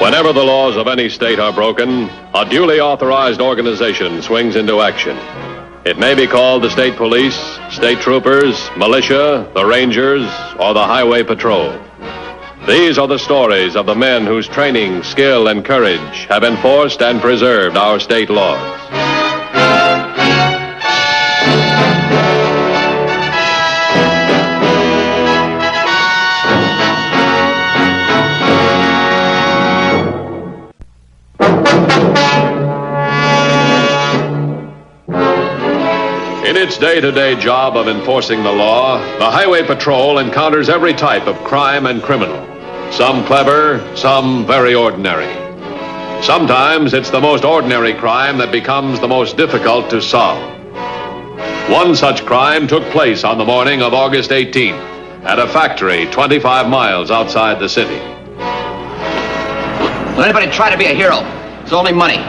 Whenever the laws of any state are broken, a duly authorized organization swings into action. It may be called the state police, state troopers, militia, the rangers, or the highway patrol. These are the stories of the men whose training, skill, and courage have enforced and preserved our state laws. In its day-to-day job of enforcing the law, the Highway Patrol encounters every type of crime and criminal. Some clever, some very ordinary. Sometimes it's the most ordinary crime that becomes the most difficult to solve. One such crime took place on the morning of August 18th at a factory 25 miles outside the city. Will anybody try to be a hero? It's only money.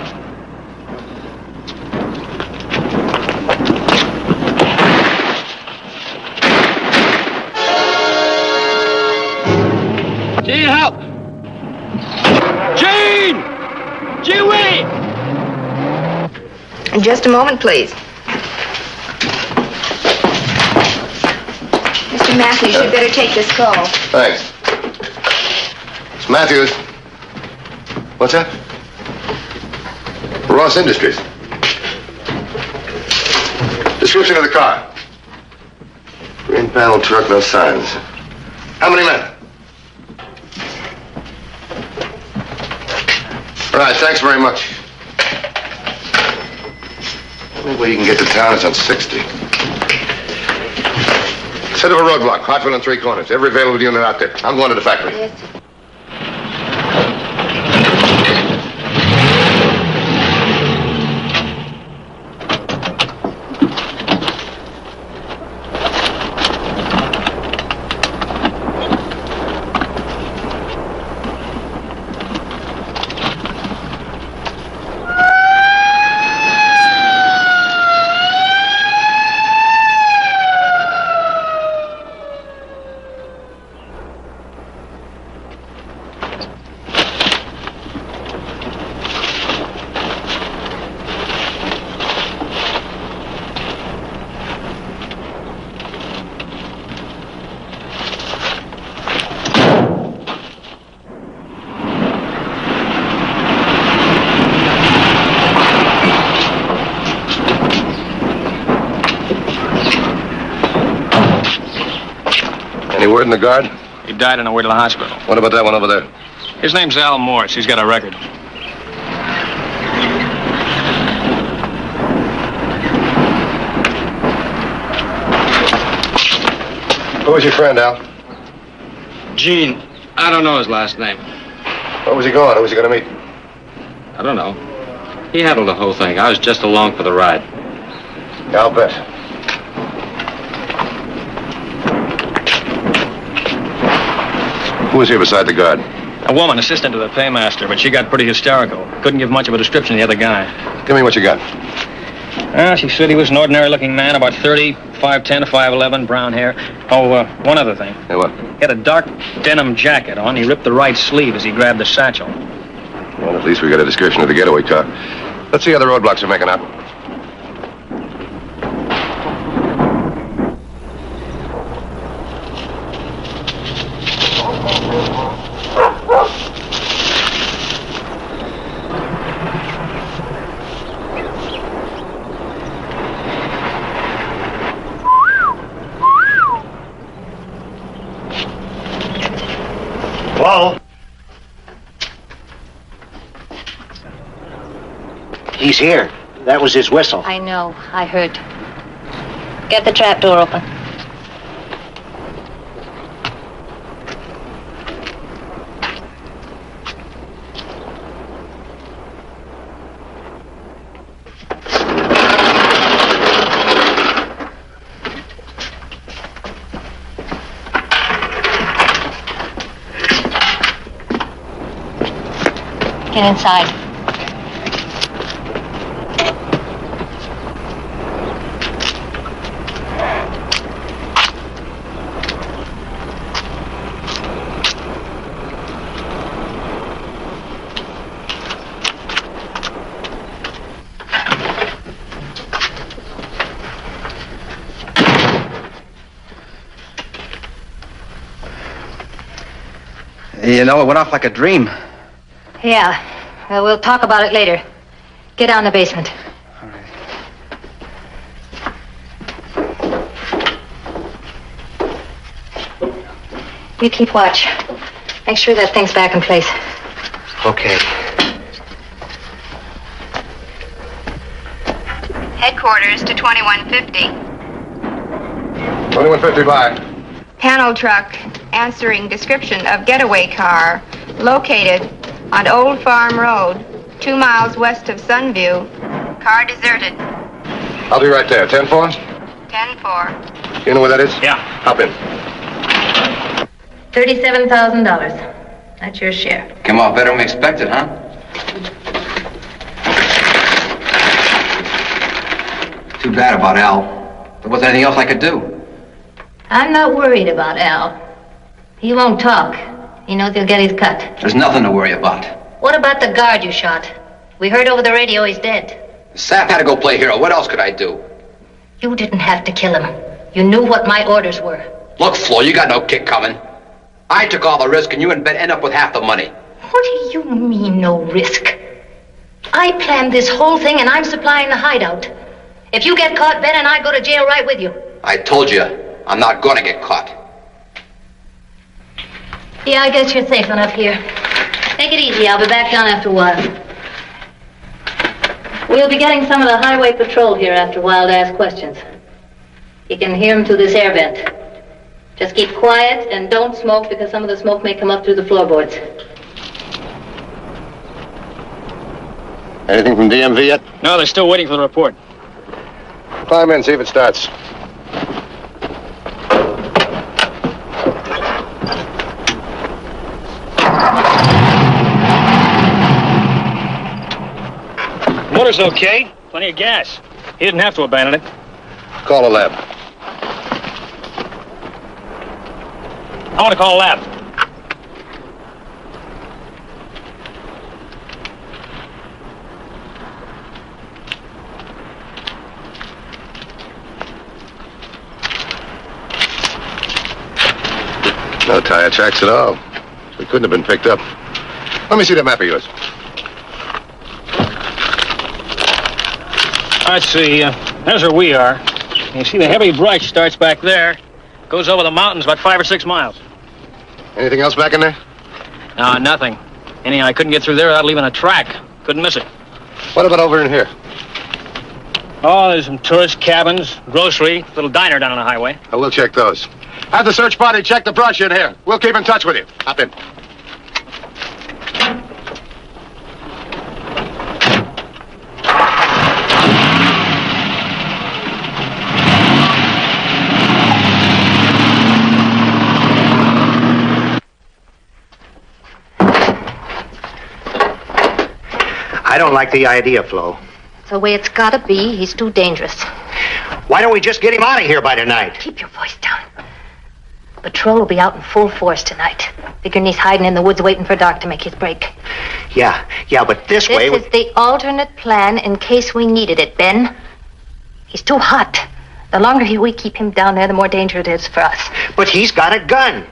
Gene, help! Gene! Gene Wee! Just a moment, please. Mr. Matthews, you'd better take this call. Thanks. It's Matthews. What's that? Ross Industries. Description of the car. Green panel truck, no signs. How many men? Right, thanks very much. The only way you can get to town is on 60. Set up a roadblock, Hartwell and 3 corners. Every available unit out there. I'm going to the factory. Yes, sir. Any word in the guard? He died on the way to the hospital. What about that one over there? His name's Al Morse. He's got a record. Who was your friend, Al? Gene. I don't know his last name. Where was he going? Who was he going to meet? I don't know. He handled the whole thing. I was just along for the ride. I'll bet. Who was here beside the guard? A woman, assistant to the paymaster, but she got pretty hysterical. Couldn't give much of a description of the other guy. Give me what you got. She said he was an ordinary-looking man, about 30, 5'10" to 5'11", brown hair. Oh, one other thing. Hey, what? He had a dark denim jacket on. He ripped the right sleeve as he grabbed the satchel. Well, at least we got a description of the getaway car. Let's see how the roadblocks are making out. Hello? He's here. That was his whistle. I know. I heard. Get the trap door open. Get inside. You know, it went off like a dream. Yeah. Well, we'll talk about it later. Get down in the basement. All right. You keep watch. Make sure that thing's back in place. Okay. Headquarters to 2150. 2150 by. Panel truck answering description of getaway car located on Old Farm Road, 2 miles west of Sunview. Car deserted. I'll be right there. 10-4? 10-4. You know where that is? Yeah. Hop in. $37,000. That's your share. Came off better than we expected, huh? Too bad about Al. There wasn't anything else I could do. I'm not worried about Al. He won't talk. He knows he'll get his cut. There's nothing to worry about. What about the guard you shot? We heard over the radio he's dead. Sap had to go play hero. What else could I do? You didn't have to kill him. You knew what my orders were. Look, Flo, you got no kick coming. I took all the risk and you and Ben end up with half the money. What do you mean, no risk? I planned this whole thing and I'm supplying the hideout. If you get caught, Ben and I go to jail right with you. I told you, I'm not gonna get caught. Yeah, I guess you're safe enough here. Take it easy. I'll be back down after a while. We'll be getting some of the highway patrol here after a while to ask questions. You can hear them through this air vent. Just keep quiet and don't smoke because some of the smoke may come up through the floorboards. Anything from DMV yet? No, they're still waiting for the report. Climb in, see if it starts. Motor's okay. Plenty of gas. He didn't have to abandon it. Call a lab. I want to call a lab. No tire tracks at all. We couldn't have been picked up. Let me see that map of yours. Let's see. There's where we are. You see the heavy brush starts back there. Goes over the mountains about 5 or 6 miles. Anything else back in there? No, nothing. Anyhow, I couldn't get through there without leaving a track. Couldn't miss it. What about over in here? Oh, there's some tourist cabins, grocery, little diner down on the highway. Oh, we'll check those. Have the search party check the brush in here. We'll keep in touch with you. Hop in. I don't like the idea, Flo. It's the way it's gotta be. He's too dangerous. Why don't we just get him out of here by tonight? Keep your voice down. Patrol will be out in full force tonight. Figuring he's hiding in the woods waiting for Doc to make his break. Yeah, but this way... This is the alternate plan in case we needed it, Ben. He's too hot. The longer we keep him down there, the more danger it is for us. But he's got a gun.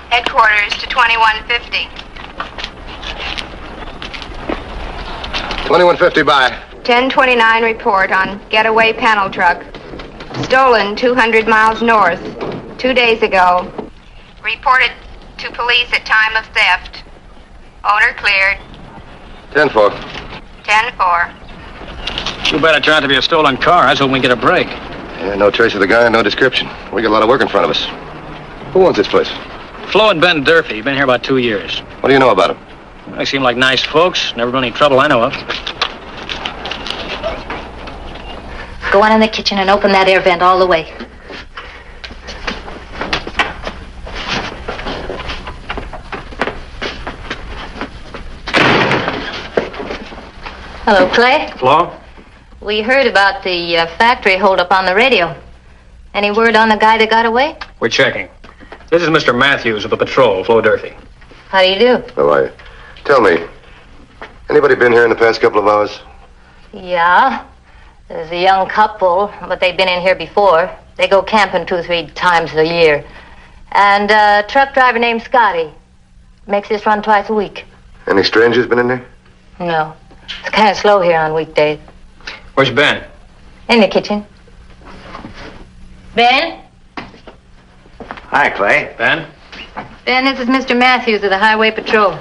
Headquarters to 2150. 2150 by. 1029 report on getaway panel truck. Stolen 200 miles north 2 days ago. Reported to police at time of theft. Owner cleared. 10-4. 10-4. Too bad it turned out to be a stolen car. I was hoping we'd get a break. Yeah, no trace of the guy, no description. We got a lot of work in front of us. Who owns this place? Flo and Ben Durfee. Been here about 2 years. What do you know about him? They seem like nice folks. Never been any trouble I know of. Go on in the kitchen and open that air vent all the way. Hello, Clay. Flo? We heard about the factory holdup on the radio. Any word on the guy that got away? We're checking. This is Mr. Matthews of the patrol, Flo Durfee. How do you do? How are you? Tell me, anybody been here in the past couple of hours? Yeah. There's a young couple, but they've been in here before. They go camping 2 or 3 times a year. And a truck driver named Scotty. Makes this run twice a week. Any strangers been in there? No. It's kind of slow here on weekdays. Where's Ben? In the kitchen. Ben? Hi, Clay. Ben? Ben, this is Mr. Matthews of the Highway Patrol.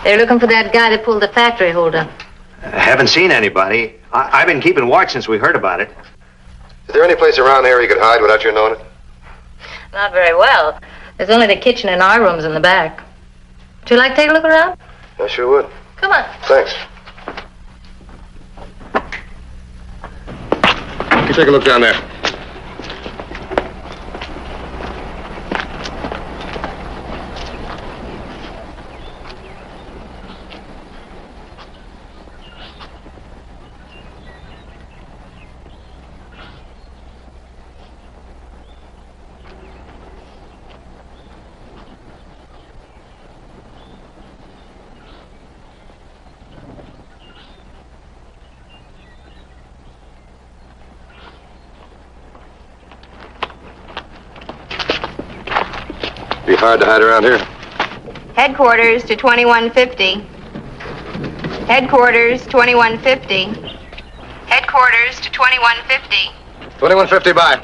They're looking for that guy that pulled the factory holdup. Haven't seen anybody. I've been keeping watch since we heard about it. Is there any place around here you could hide without your knowing it? Not very well. There's only the kitchen and our rooms in the back. Would you like to take a look around? I sure would. Come on. Thanks. You take a look down there. Be hard to hide around here. Headquarters to 2150. Headquarters 2150. Headquarters to 2150. 2150 by.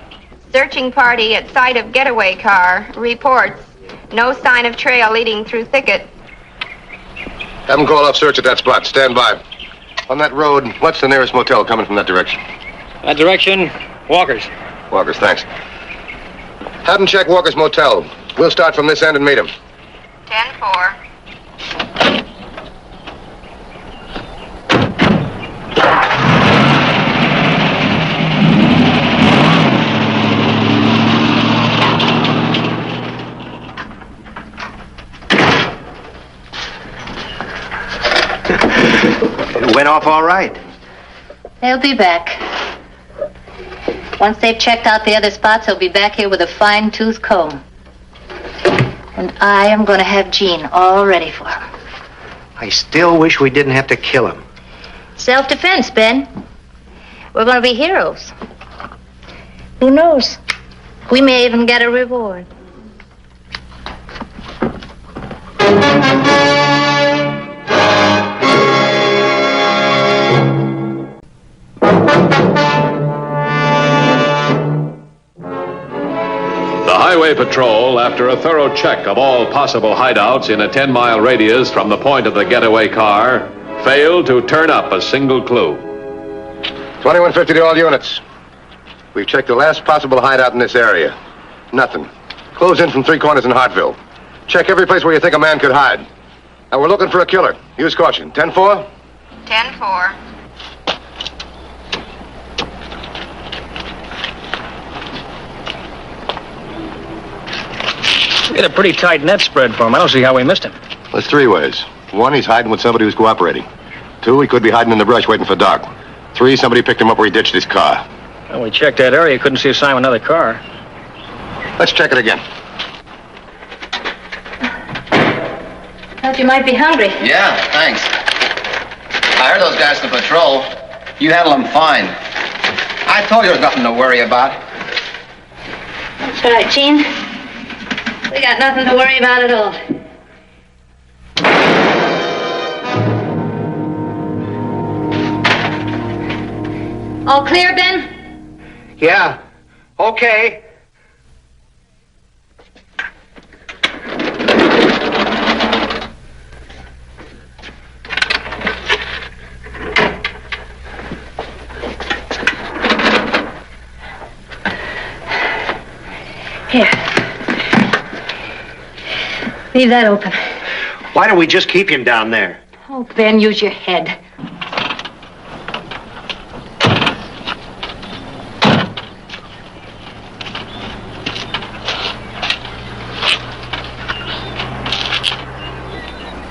Searching party at site of getaway car. Reports. No sign of trail leading through thicket. Have them call off search at that spot. Stand by. On that road, what's the nearest motel coming from that direction? That direction, Walker's. Walker's, thanks. Have them check Walker's motel. We'll start from this end and meet him. 10-4. It went off all right. They'll be back. Once they've checked out the other spots, they'll be back here with a fine-tooth comb. And I am going to have Gene all ready for him. I still wish we didn't have to kill him. Self-defense, Ben. We're going to be heroes. Who knows? We may even get a reward. The Highway Patrol, after a thorough check of all possible hideouts in a 10-mile radius from the point of the getaway car, failed to turn up a single clue. 2150 to all units. We've checked the last possible hideout in this area. Nothing. Close in from 3 corners in Hartville. Check every place where you think a man could hide. Now we're looking for a killer. Use caution. 10-4? 10-4. We had a pretty tight net spread for him. I don't see how we missed him. There's 3 ways. 1, he's hiding with somebody who's cooperating. 2, he could be hiding in the brush waiting for Doc. 3, somebody picked him up where he ditched his car. Well, we checked that area. Couldn't see a sign of another car. Let's check it again. Thought you might be hungry. Yeah, thanks. I heard those guys from the patrol. You handle them fine. I told you there's nothing to worry about. That's right, Gene. We got nothing to worry about at all. All clear, Ben? Yeah. Okay. Here. Leave that open. Why don't we just keep him down there? Oh, Ben, use your head.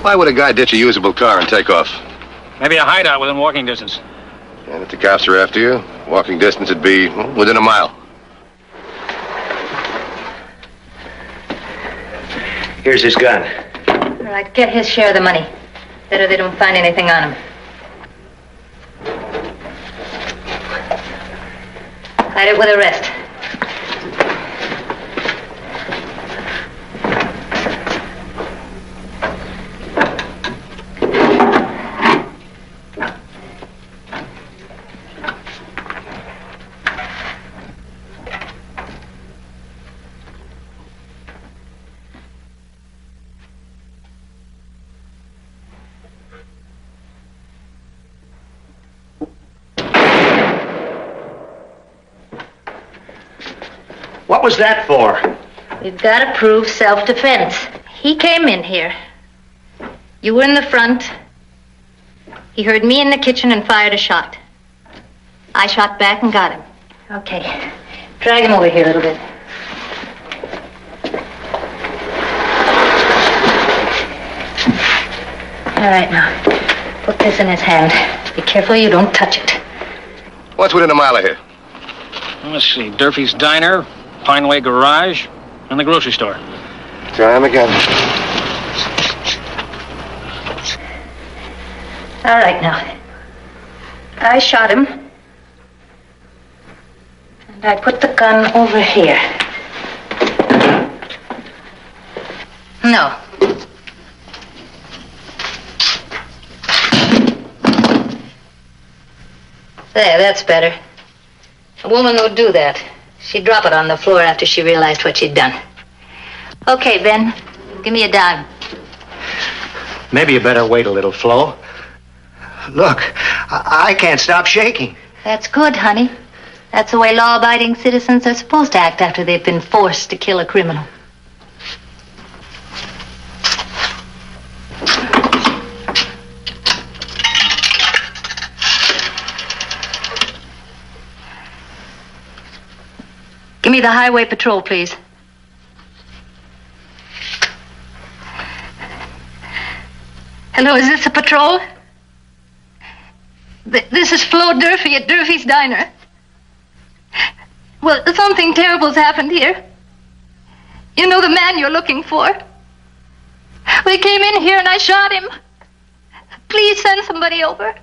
Why would a guy ditch a usable car and take off? Maybe a hideout within walking distance. And if the cops are after you, walking distance would be within a mile. Here's his gun. All right, get his share of the money. Better they don't find anything on him. Hide it with the rest. What was that for? We've got to prove self-defense. He came in here. You were in the front. He heard me in the kitchen and fired a shot. I shot back and got him. Okay. Drag him over here a little bit. All right, now. Put this in his hand. Be careful you don't touch it. What's within a mile of here? Let's see. Durfee's Diner, Pineway Garage, and the grocery store. Try him again. All right, now. I shot him. And I put the gun over here. No. There, that's better. A woman would do that. She'd drop it on the floor after she realized what she'd done. Okay, Ben. Give me a dime. Maybe you better wait a little, Flo. Look, I can't stop shaking. That's good, honey. That's the way law-abiding citizens are supposed to act after they've been forced to kill a criminal. Give me the highway patrol, please. Hello, is this a patrol? This is Flo Durfee at Durfee's Diner. Well, something terrible's happened here. You know the man you're looking for? Well, he came in here and I shot him. Please send somebody over.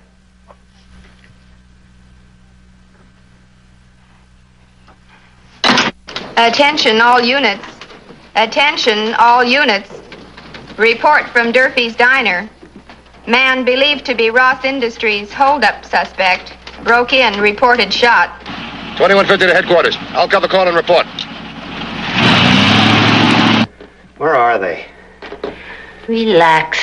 Attention all units. Attention all units. Report from Durfee's Diner. Man believed to be Ross Industries holdup suspect. Broke in, reported shot. 2150 to headquarters. I'll cover call and report. Where are they? Relax.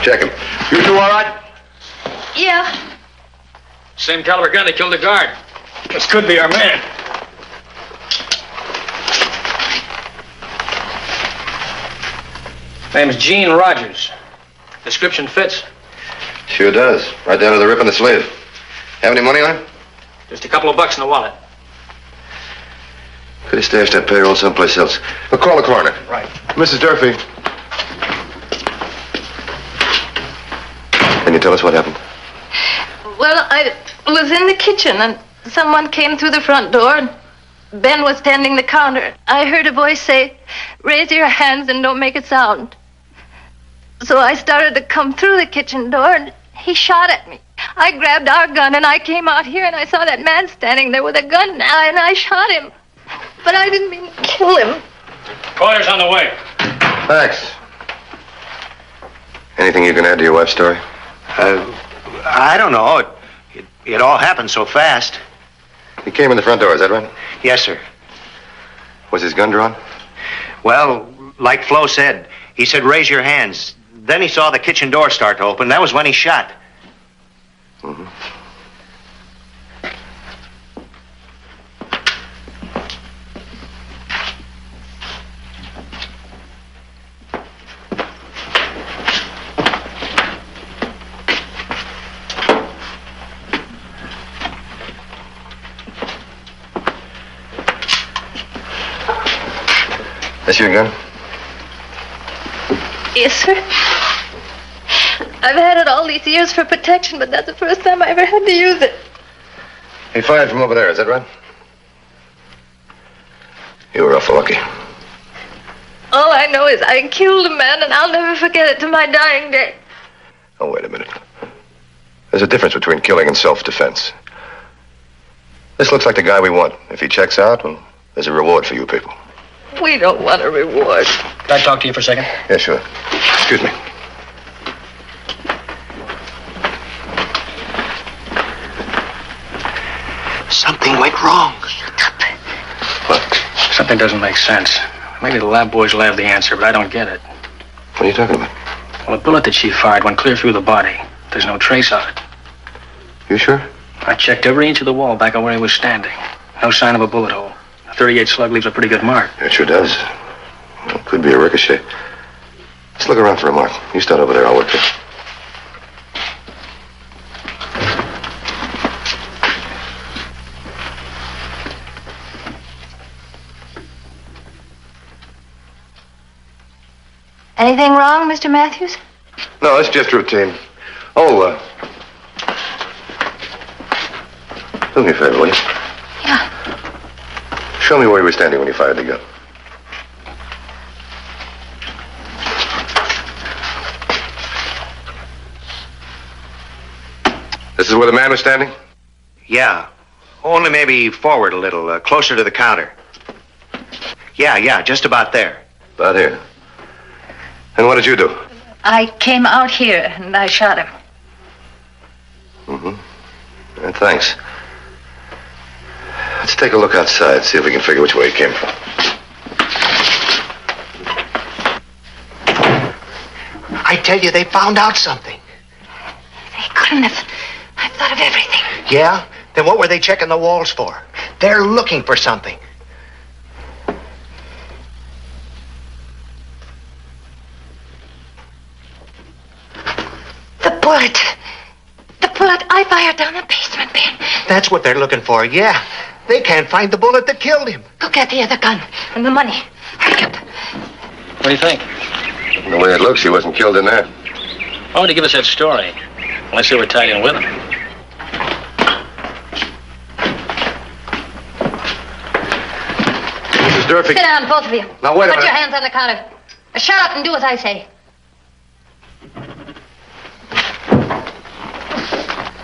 Check him. You two all right? Yeah. Same caliber gun that killed the guard. This could be our man. Name's Gene Rogers. Description fits. Sure does. Right down to the rip in the sleeve. Have any money on him? Just a couple of bucks in the wallet. Could have stashed that payroll someplace else. We'll call the coroner. Right. Mrs. Durfee. Can you tell us what happened? Well, I was in the kitchen and someone came through the front door and Ben was tending the counter. I heard a voice say, "Raise your hands and don't make a sound." So I started to come through the kitchen door and he shot at me. I grabbed our gun and I came out here and I saw that man standing there with a gun and I shot him. But I didn't mean to kill him. Caller's on the way. Thanks. Anything you can add to your wife's story? I don't know. It all happened so fast. He came in the front door, is that right? Yes, sir. Was his gun drawn? Well, like Flo said, he said, "Raise your hands." Then he saw the kitchen door start to open. That was when he shot. Mm-hmm. This your gun? Yes, sir. I've had it all these years for protection, but that's the first time I ever had to use it. He fired from over there, is that right? You were awful lucky. All I know is I killed a man, and I'll never forget it to my dying day. Oh, wait a minute. There's a difference between killing and self-defense. This looks like the guy we want. If he checks out, well, there's a reward for you people. We don't want a reward. Can I talk to you for a second? Yeah, sure. Excuse me. Something went wrong. What? Something doesn't make sense. Maybe the lab boys will have the answer, but I don't get it. What are you talking about? Well, the bullet that she fired went clear through the body. There's no trace of it. You sure? I checked every inch of the wall back on where he was standing. No sign of a bullet hole. A .38 slug leaves a pretty good mark. It sure does. Well, it could be a ricochet. Let's look around for a mark. You start over there, I'll work here. Anything wrong, Mr. Matthews? No, it's just routine. Oh, do me a favor, will you? Yeah. Show me where you were standing when you fired the gun. This is where the man was standing? Yeah. Only maybe forward a little, closer to the counter. Yeah, just about there. About here. And what did you do? I came out here, and I shot him. And thanks. Let's take a look outside, see if we can figure which way he came from. I tell you, they found out something. They couldn't have. I've thought of everything. Yeah? Then what were they checking the walls for? They're looking for something. The bullet. The bullet I fired down the basement bin. That's what they're looking for, yeah. They can't find the bullet that killed him. Go get the other gun and the money. Hurry up. What do you think? The way it looks, he wasn't killed in there. Why would he give us that story? Unless they were tied in with him. Mrs. Durfee. Sit down, both of you. Now, wait a Put minute. your hands on the counter. Shut up and do as I say.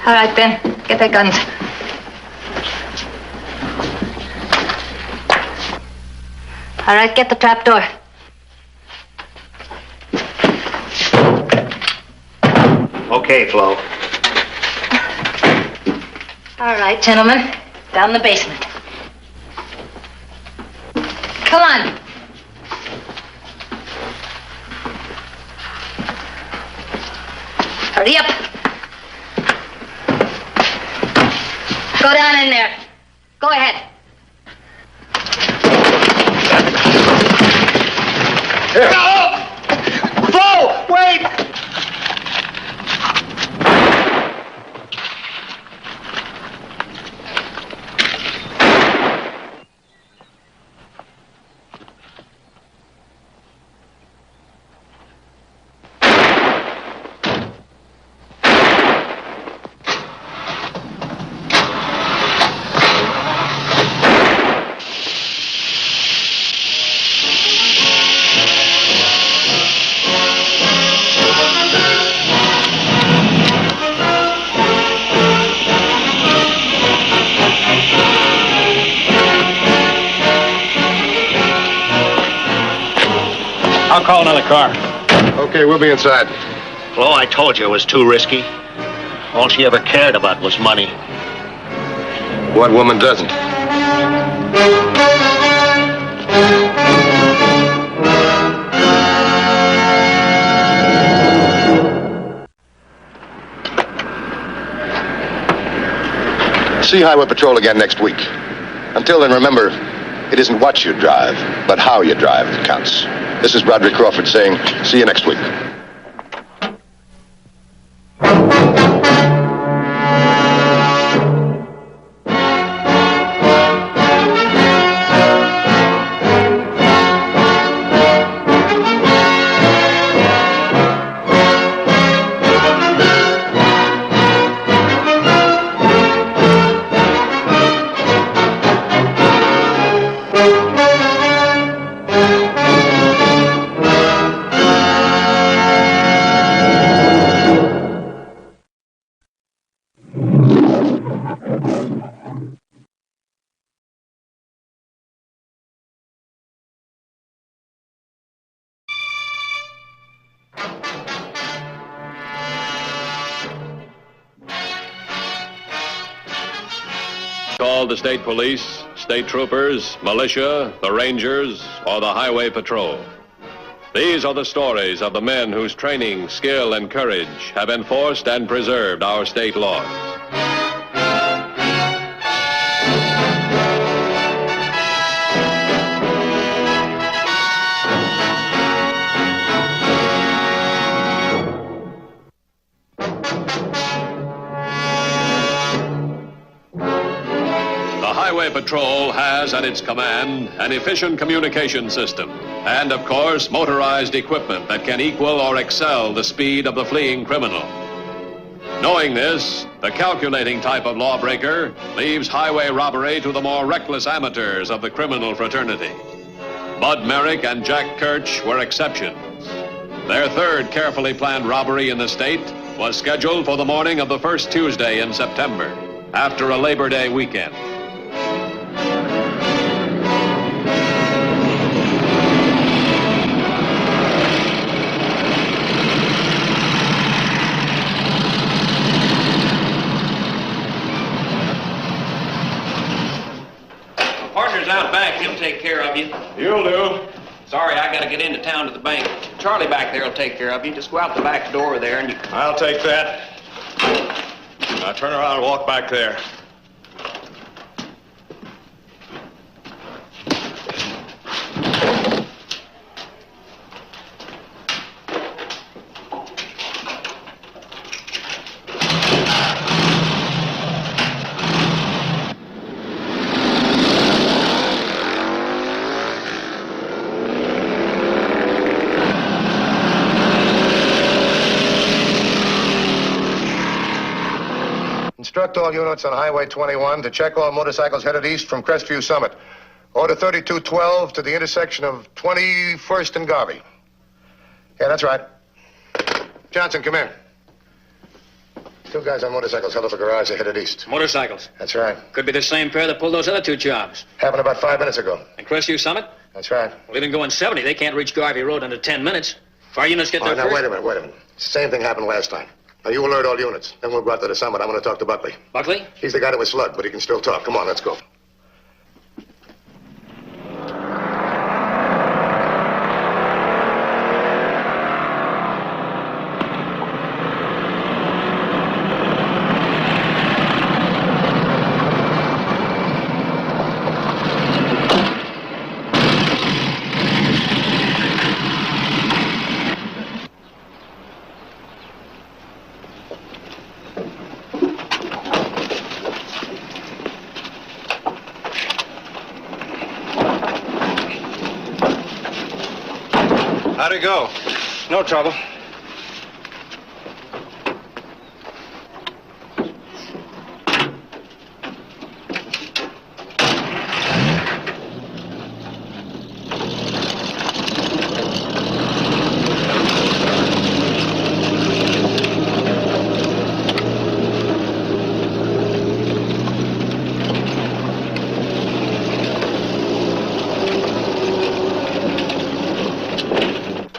All right, Ben. Get their guns. All right, get the trap door. Okay, Flo. All right, gentlemen. Down the basement. Come on. Hurry up. Go down in there. Go ahead. No! Flo, wait! I'll call another car. Okay, we'll be inside. Flo, I told you it was too risky. All she ever cared about was money. What woman doesn't? See Highway Patrol again next week. Until then, remember, it isn't what you drive, but how you drive that counts. This is Broderick Crawford saying, see you next week. called the state police, state troopers, militia, the rangers, or the highway patrol. These are the stories of the men whose training, skill, and courage have enforced and preserved our state laws. The Highway Patrol has at its command an efficient communication system and, of course, motorized equipment that can equal or excel the speed of the fleeing criminal. Knowing this, the calculating type of lawbreaker leaves highway robbery to the more reckless amateurs of the criminal fraternity. Bud Merrick and Jack Kirch were exceptions. Their third carefully planned robbery in the state was scheduled for the morning of the first Tuesday in September, after a Labor Day weekend. Partner's out back. He'll take care of you. You'll do. Sorry, I gotta get into town to the bank. Charlie back there will take care of you. Just go out the back door there and you... I'll take that. Now turn around and walk back there. Instruct all units on Highway 21 to check all motorcycles headed east from Crestview Summit. Order 3212 to the intersection of 21st and Garvey. Yeah, that's right. Johnson, come in. Two guys on motorcycles held up a garage. They're headed east. Motorcycles. That's right. Could be the same pair that pulled those other two jobs. Happened about 5 minutes ago. And Crestview Summit? That's right. Well, even going 70, they can't reach Garvey Road under 10 minutes. If our units get there Now, first... wait a minute. Same thing happened last time. Now, you alert all units. Then we'll go out to the summit. I'm going to talk to Buckley. Buckley? He's the guy that was slugged, but he can still talk. Come on, let's go. How'd it go? No trouble.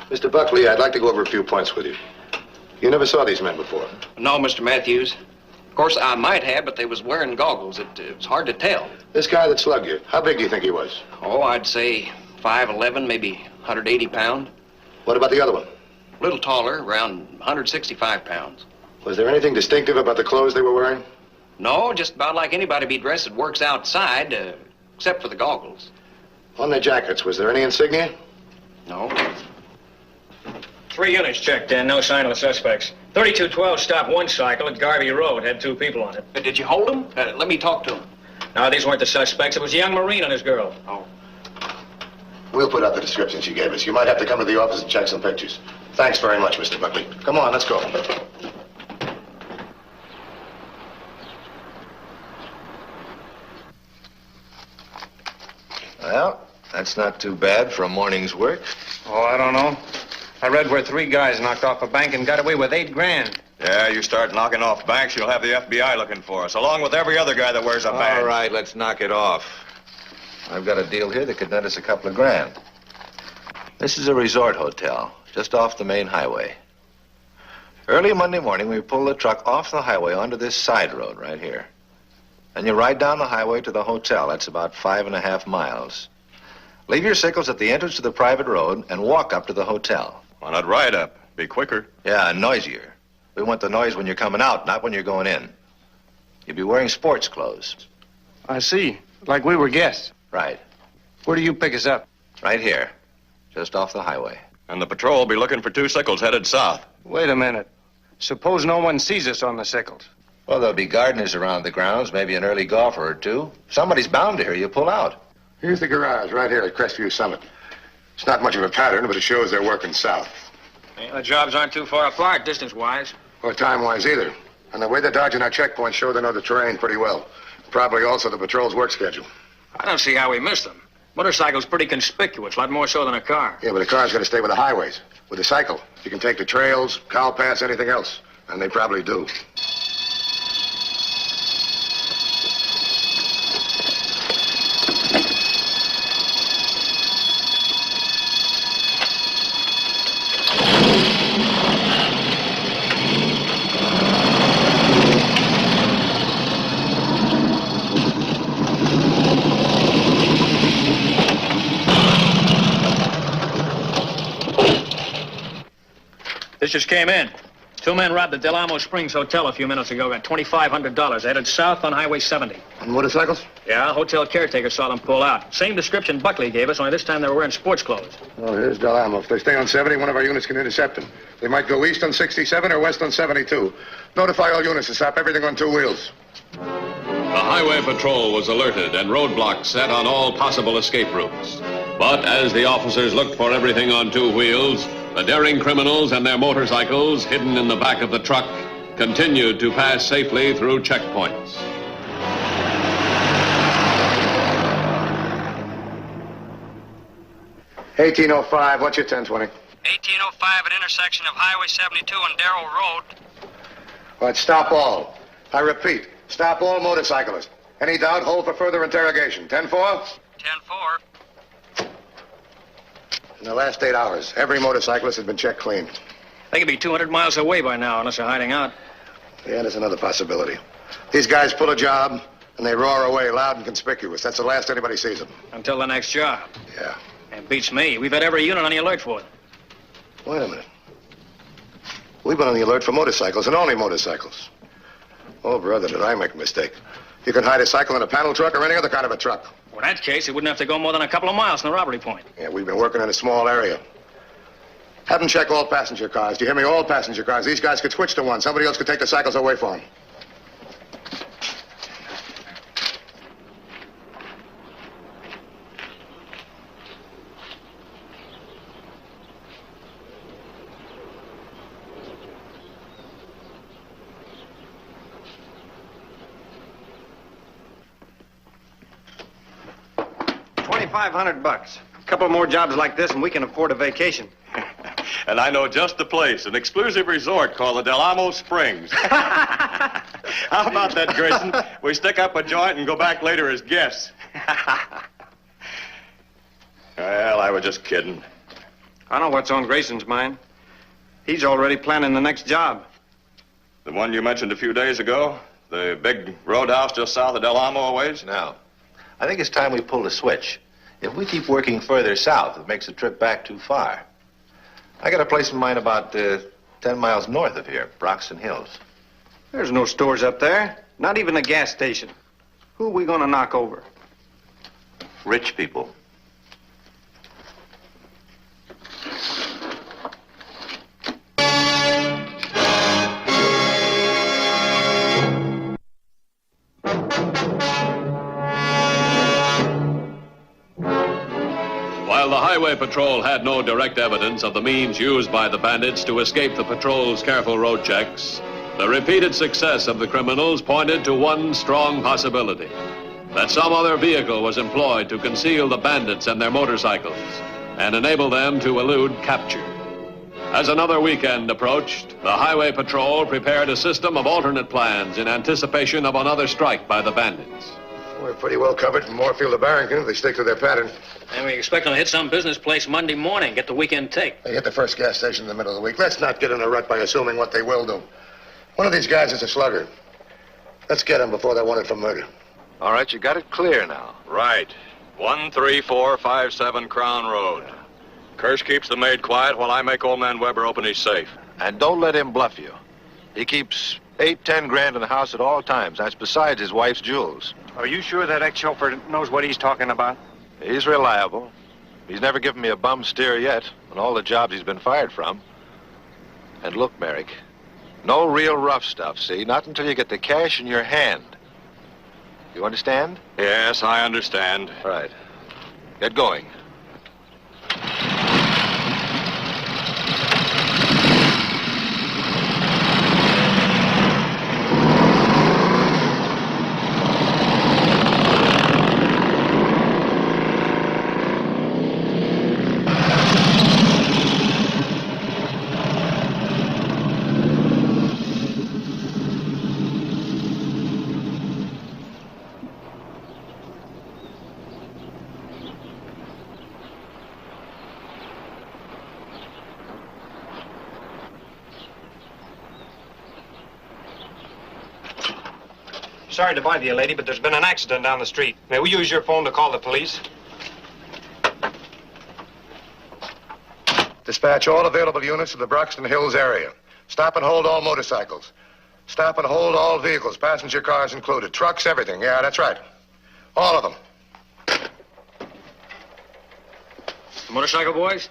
Mr. Buckley, I'd like to go over a few points with you. You never saw these men before. No, Mr. Matthews. Of course, I might have, but they was wearing goggles. It was hard to tell. This guy that slugged you, how big do you think he was? Oh, I'd say 5'11", maybe 180 pound. What about the other one? A little taller, around 165 pounds. Was there anything distinctive about the clothes they were wearing? No, just about like anybody be dressed that works outside, except for the goggles. On their jackets, was there any insignia? No. 3 units checked in, no sign of the suspects. 3212 stopped one cycle at Garvey Road, had 2 people on it. Did you hold them? Let me talk to them. No, these weren't the suspects. It was a young Marine and his girl. Oh. We'll put out the descriptions you gave us. You might have to come to the office and check some pictures. Thanks very much, Mr. Buckley. Come on, let's go. Well, that's not too bad for a morning's work. Oh, I don't know. I read where 3 guys knocked off a bank and got away with $8 grand. Yeah, you start knocking off banks, you'll have the FBI looking for us, along with every other guy that wears a badge. All right, let's knock it off. I've got a deal here that could net us a couple of grand. This is a resort hotel, just off the main highway. Early Monday morning, we pulled the truck off the highway onto this side road right here. and you ride down the highway to the hotel. That's about 5.5 miles. Leave your sickles at the entrance to the private road and walk up to the hotel. Why not ride up? Be quicker. Yeah, and noisier. We want the noise when you're coming out, not when you're going in. You'll be wearing sports clothes. I see. Like we were guests. Right. Where do you pick us up? Right here. Just off the highway. And the patrol will be looking for 2 sickles headed south. Wait a minute. Suppose no one sees us on the sickles. Well, there'll be gardeners around the grounds, maybe an early golfer or two. Somebody's bound to hear you pull out. Here's the garage, right here at Crestview Summit. It's not much of a pattern, but it shows they're working south. Yeah, the jobs aren't too far apart, distance-wise. Or time-wise either. And the way they're dodging our checkpoints show they know the terrain pretty well. Probably also the patrol's work schedule. I don't see how we missed them. Motorcycle's pretty conspicuous, a lot more so than a car. Yeah, but a car's got to stay with the highways. With a cycle, you can take the trails, cow paths, anything else. And they probably do. This just came in. 2 men robbed the Del Amo Springs Hotel a few minutes ago. Got $2,500. Headed south on Highway 70. On motorcycles? Yeah, hotel caretaker saw them pull out. Same description Buckley gave us, only this time they were wearing sports clothes. Oh, here's Del Amo. If they stay on 70, one of our units can intercept them. They might go east on 67 or west on 72. Notify all units to stop everything on 2 wheels. The highway patrol was alerted and roadblocks set on all possible escape routes. But as the officers looked for everything on 2 wheels, the daring criminals and their motorcycles, hidden in the back of the truck, continued to pass safely through checkpoints. $18.05, what's your 1020? 1805 at intersection of Highway 72 and Darrell Road. All right, stop all. I repeat, stop all motorcyclists. Any doubt, hold for further interrogation. 10-4? 10-4. In the last 8 hours, every motorcyclist has been checked clean. They could be 200 miles away by now, unless they're hiding out. Yeah, there's another possibility. These guys pull a job, and they roar away loud and conspicuous. That's the last anybody sees them. Until the next job. Yeah. It beats me. We've had every unit on the alert for them. Wait a minute. We've been on the alert for motorcycles, and only motorcycles. Oh, brother, did I make a mistake. You can hide a cycle in a panel truck or any other kind of a truck. Well, in that case, it wouldn't have to go more than a couple of miles from the robbery point. Yeah, we've been working in a small area. Have them check all passenger cars. Do you hear me? All passenger cars. These guys could switch to one. Somebody else could take the cycles away for them. $2,500. A couple more jobs like this and we can afford a vacation. And I know just the place, an exclusive resort called the Del Amo Springs. How about that, Grayson? We stick up a joint and go back later as guests. Well, I was just kidding. I know what's on Grayson's mind. He's already planning the next job. The one you mentioned a few days ago? The big roadhouse just south of Del Amo a ways? No. I think it's time we pulled a switch. If we keep working further south, it makes the trip back too far. I got a place in mind about 10 miles north of here, Broxton Hills. There's no stores up there. Not even a gas station. Who are we going to knock over? Rich people. While the Highway Patrol had no direct evidence of the means used by the bandits to escape the patrol's careful road checks, the repeated success of the criminals pointed to one strong possibility: that some other vehicle was employed to conceal the bandits and their motorcycles and enable them to elude capture. As another weekend approached, the Highway Patrol prepared a system of alternate plans in anticipation of another strike by the bandits. We're pretty well covered from Moorfield to Barrington if they stick to their pattern. And we expect them to hit some business place Monday morning, get the weekend take. They hit the first gas station in the middle of the week. Let's not get in a rut by assuming what they will do. One of these guys is a slugger. Let's get him before they're wanted for murder. All right, you got it clear now. Right. 13457 Crown Road. Kirsch keeps the maid quiet while I make old man Weber open his safe. And don't let him bluff you. He keeps 8-10 grand in the house at all times. That's besides his wife's jewels. Are you sure that ex-chauffeur knows what he's talking about? He's reliable. He's never given me a bum steer yet on all the jobs he's been fired from. And look, Merrick, no real rough stuff, see? Not until you get the cash in your hand. You understand? Yes, I understand. All right. Get going. Sorry to bother you, lady, but there's been an accident down the street. May we use your phone to call the police? Dispatch all available units to the Broxton Hills area. Stop and hold all motorcycles. Stop and hold all vehicles, passenger cars included. Trucks, everything. Yeah, that's right. All of them. The motorcycle boys?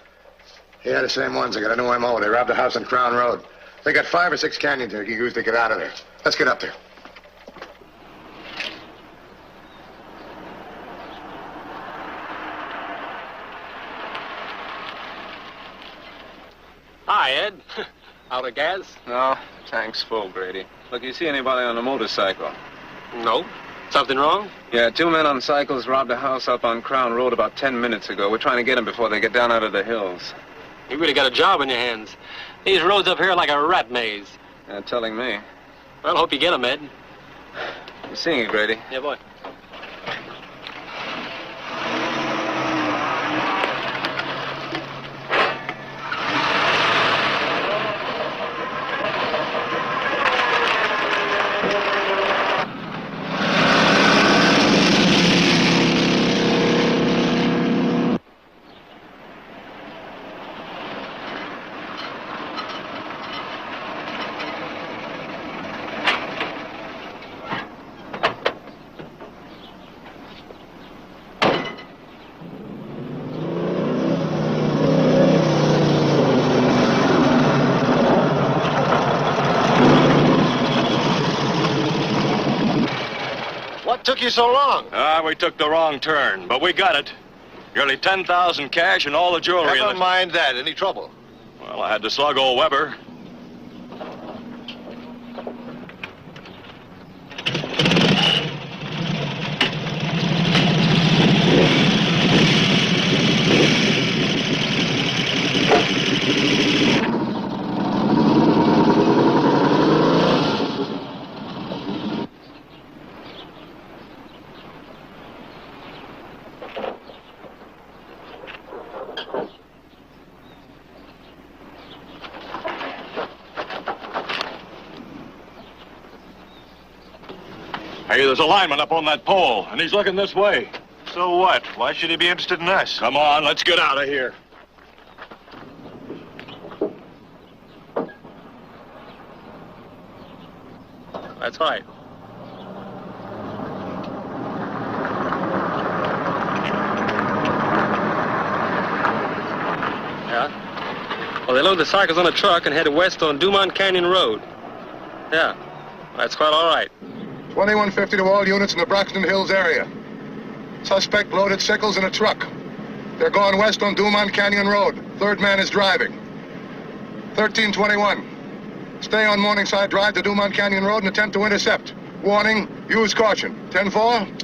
Yeah, the same ones. They got a new MO. They robbed a house on Crown Road. They got 5 or 6 canyons they can use to get out of there. Let's get up there. Hi, Ed. Out of gas? No, tank's full, Grady. Look, you see anybody on a motorcycle? No. Something wrong? Yeah, 2 men on cycles robbed a house up on Crown Road about 10 minutes ago. We're trying to get them before they get down out of the hills. You really got a job in your hands. These roads up here are like a rat maze. Yeah, telling me. Well, hope you get them, Ed. You seeing it, Grady? Yeah, boy. Took you so long? We took the wrong turn, but we got it. Nearly 10,000 cash and all the jewelry. Never mind that. Any trouble? Well, I had to slug old Weber. Hey, there's a lineman up on that pole, and he's looking this way. So what? Why should he be interested in us? Come on, let's get out of here. That's right. Yeah? Well, they load the cycles on a truck and head west on Dumont Canyon Road. Yeah, that's quite all right. 2150 to all units in the Broxton Hills area. Suspect loaded sickles in a truck. They're going west on Dumont Canyon Road. Third man is driving. 1321. Stay on Morningside Drive to Dumont Canyon Road and attempt to intercept. Warning, use caution. 10-4.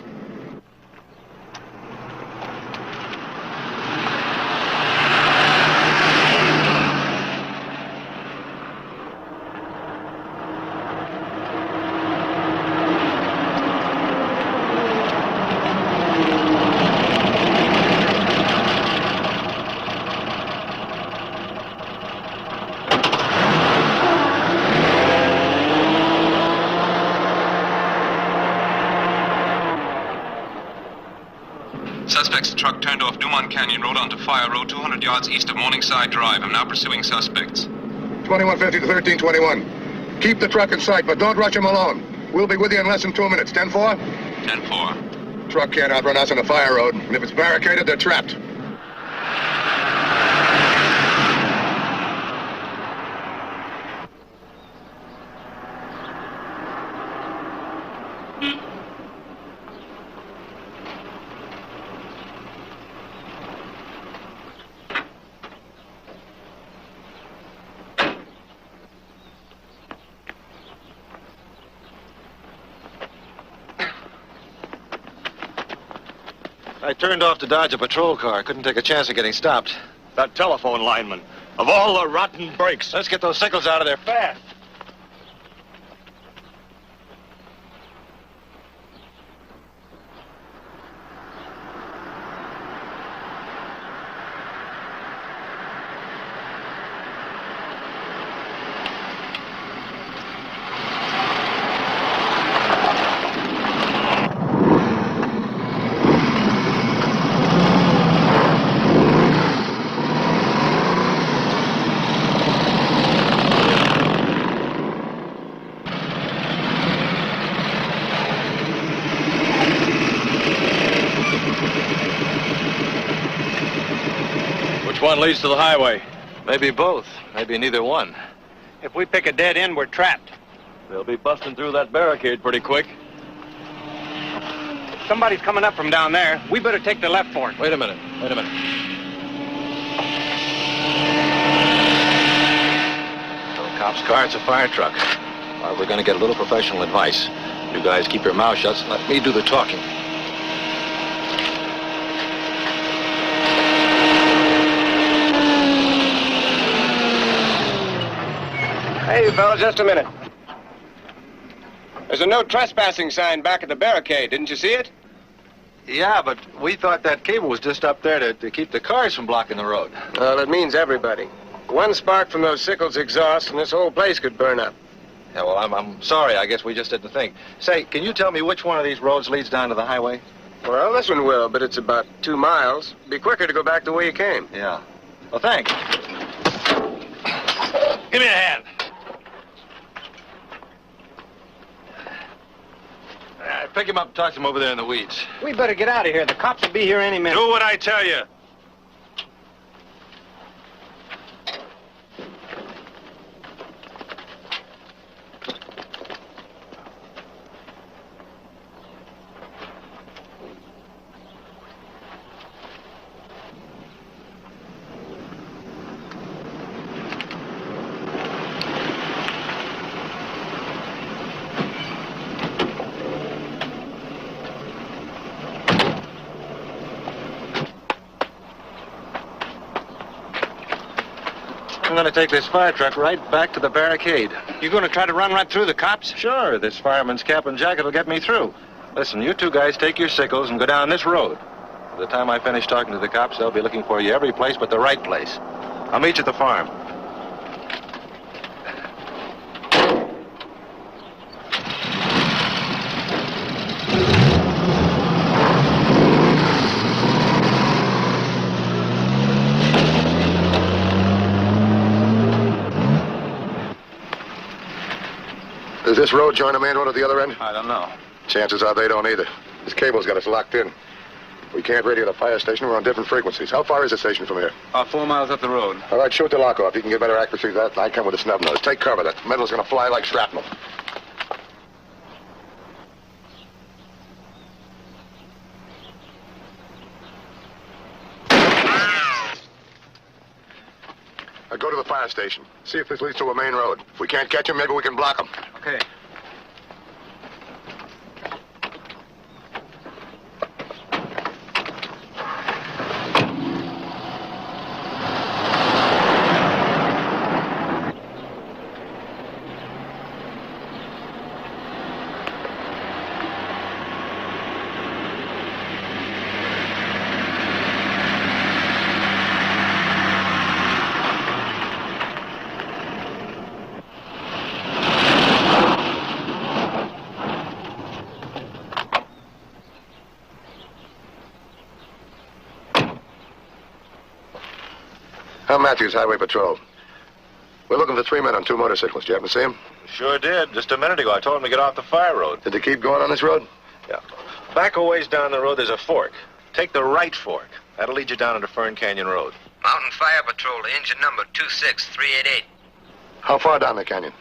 Dumont Canyon Road onto Fire Road, 200 yards east of Morningside Drive. I'm now pursuing suspects. 2150 to 1321. Keep the truck in sight, but don't rush him alone. We'll be with you in less than 2 minutes. 10-4? 10-4. Truck can't outrun us on the Fire Road, and if it's barricaded, they're trapped. I turned off to dodge a patrol car. Couldn't take a chance of getting stopped. That telephone lineman. Of all the rotten breaks. Let's get those sickles out of there fast. One leads to the highway. Maybe both. Maybe neither one. If we pick a dead end, we're trapped. They'll be busting through that barricade pretty quick. Somebody's coming up from down there. We better take the left for it. Wait a minute. Wait a minute. No cop's car, it's a fire truck. Well, we're going to get a little professional advice. You guys keep your mouth shut and let me do the talking. Hey, fella, just a minute. There's a no trespassing sign back at the barricade. Didn't you see it? Yeah, but we thought that cable was just up there to keep the cars from blocking the road. Well, it means everybody. One spark from those sickles exhaust and this whole place could burn up. Yeah, well, I'm sorry. I guess we just didn't think. Say, can you tell me which one of these roads leads down to the highway? Well, this one will, but it's about 2 miles. Be quicker to go back the way you came. Yeah. Well, thanks. Give me a hand. Pick him up and talk to him over there in the weeds. We better get out of here. The cops will be here any minute. Do what I tell you. I'm going to take this fire truck right back to the barricade. You going to try to run right through the cops? Sure, this fireman's cap and jacket will get me through. Listen, you two guys take your sickles and go down this road. By the time I finish talking to the cops, they'll be looking for you every place but the right place. I'll meet you at the farm. Does this road join a main road at the other end? I don't know. Chances are they don't either. This cable's got us locked in. We can't radio the fire station. We're on different frequencies. How far is the station from here? 4 miles up the road. All right, shoot the lock off. You can get better accuracy than that. I come with a snub nose. Take cover. That metal's going to fly like shrapnel. Now go to the fire station. See if this leads to a main road. If we can't catch them, maybe we can block them. Okay. I'm Matthews, Highway Patrol. We're looking for 3 men on 2 motorcycles. Did you happen to see them? Sure did. Just a minute ago, I told him to get off the fire road. Did they keep going on this road? Yeah. Back a ways down the road, there's a fork. Take the right fork. That'll lead you down into Fern Canyon Road. Mountain Fire Patrol, engine number 26388. How far down the canyon?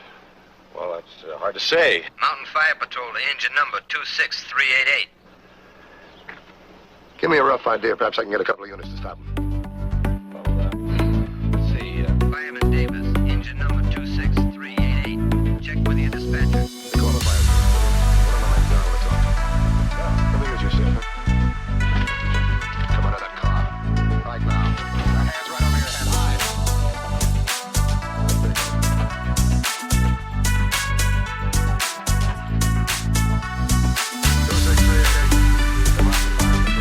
Well, that's hard to say. Mountain Fire Patrol, engine number 26388. Give me a rough idea. Perhaps I can get a couple of units to stop them. Let's see, Fireman Davis, engine number 26388. Check with your dispatcher. They call the fire station. One of the men down. Let's talk. Let me use your system. Come out of that car. Right now. Your hands right over your head. High. 26388. Come on, Fire Patrol.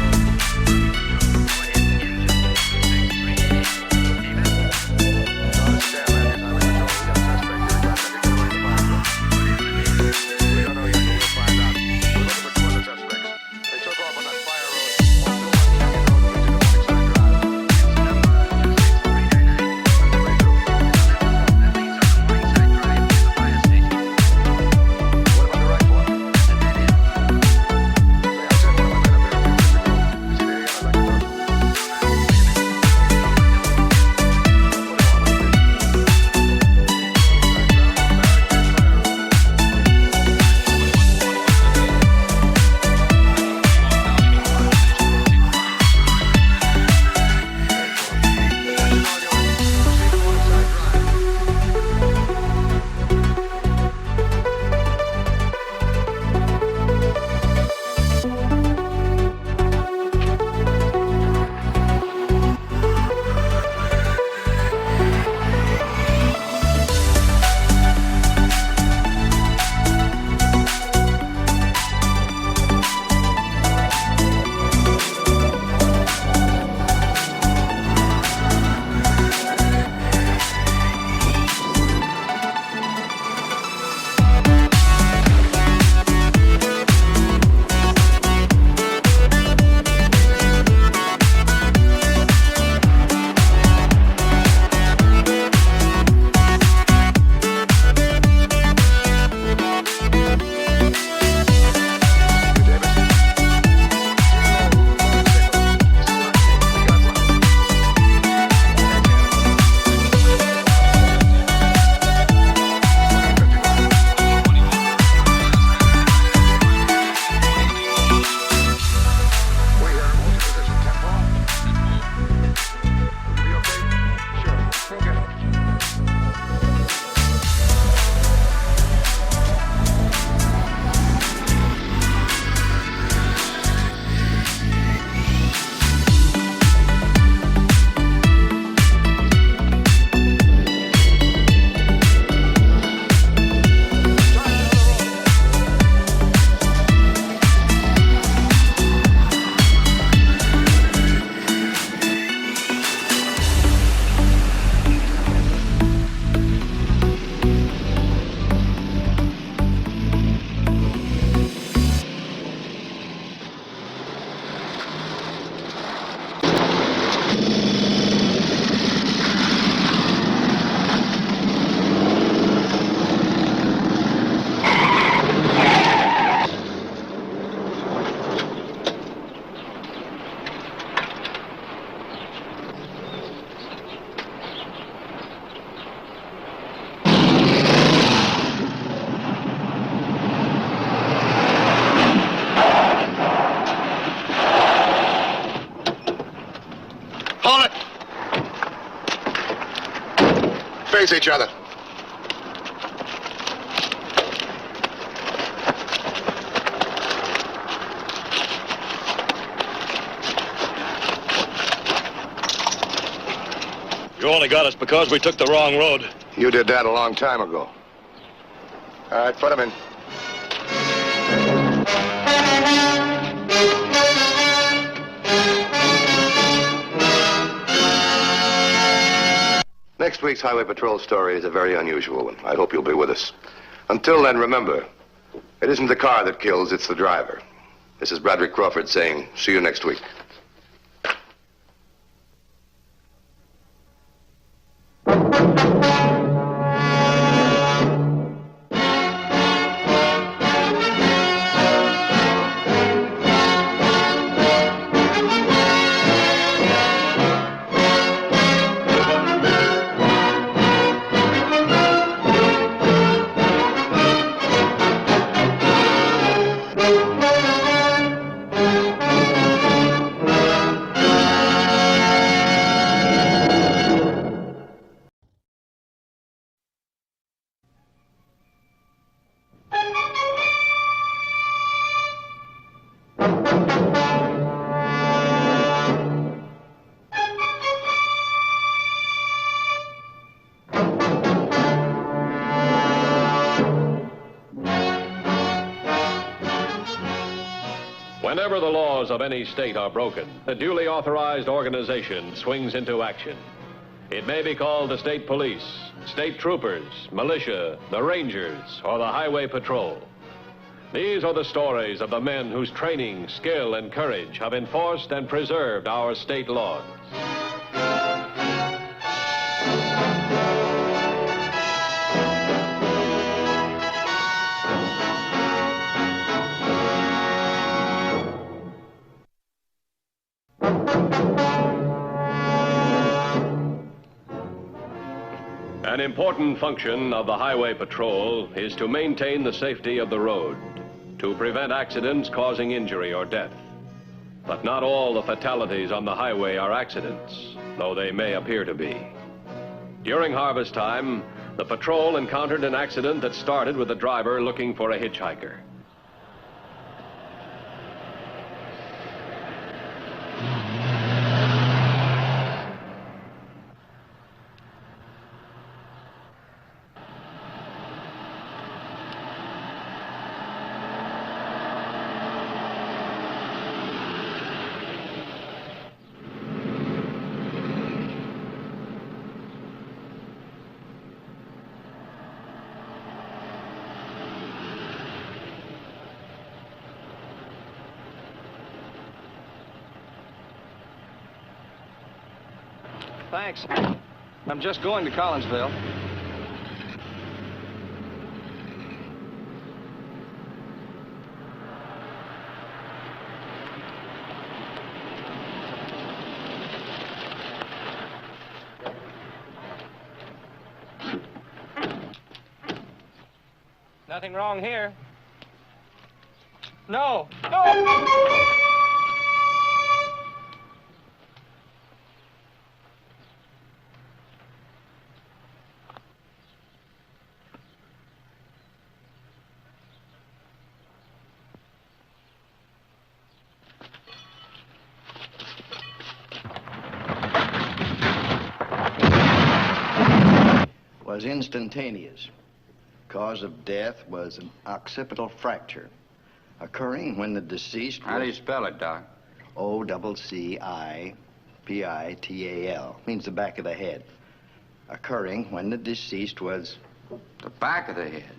Face each other. You only got us because we took the wrong road. You did that a long time ago. All right, put him in. Next week's Highway Patrol story is a very unusual one. I hope you'll be with us. Until then, remember, it isn't the car that kills, it's the driver. This is Bradley Crawford saying, see you next week. Whenever the laws of any state are broken, a duly authorized organization swings into action. It may be called the state police, state troopers, militia, the rangers, or the highway patrol. These are the stories of the men whose training, skill, and courage have enforced and preserved our state laws. An important function of the Highway Patrol is to maintain the safety of the road, to prevent accidents causing injury or death. But not all the fatalities on the highway are accidents, though they may appear to be. During harvest time, the patrol encountered an accident that started with the driver looking for a hitchhiker. Thanks. I'm just going to Collinsville. Nothing wrong here. No! No! Was instantaneous. Cause of death was an occipital fracture, occurring when the deceased How do you spell it, Doc? Occipital. Means the back of the head. Occurring when the deceased was... The back of the head?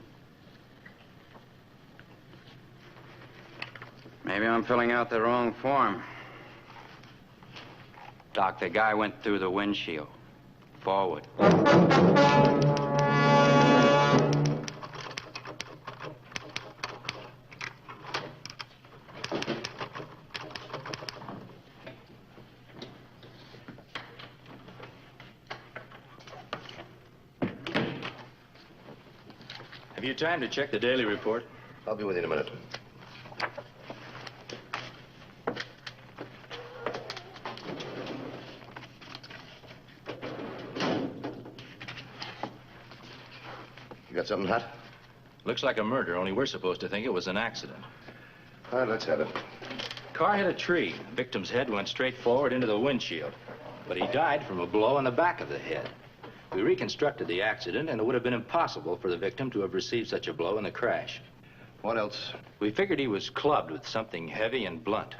Maybe I'm filling out the wrong form. Doc, the guy went through the windshield. Forward. Have you time to check the daily report? I'll be with you in a minute. You got something hot? Looks like a murder, only we're supposed to think it was an accident. All right, let's have it. Car hit a tree. Victim's head went straight forward into the windshield. But he died from a blow on the back of the head. We reconstructed the accident, and it would have been impossible for the victim to have received such a blow in the crash. What else? We figured he was clubbed with something heavy and blunt.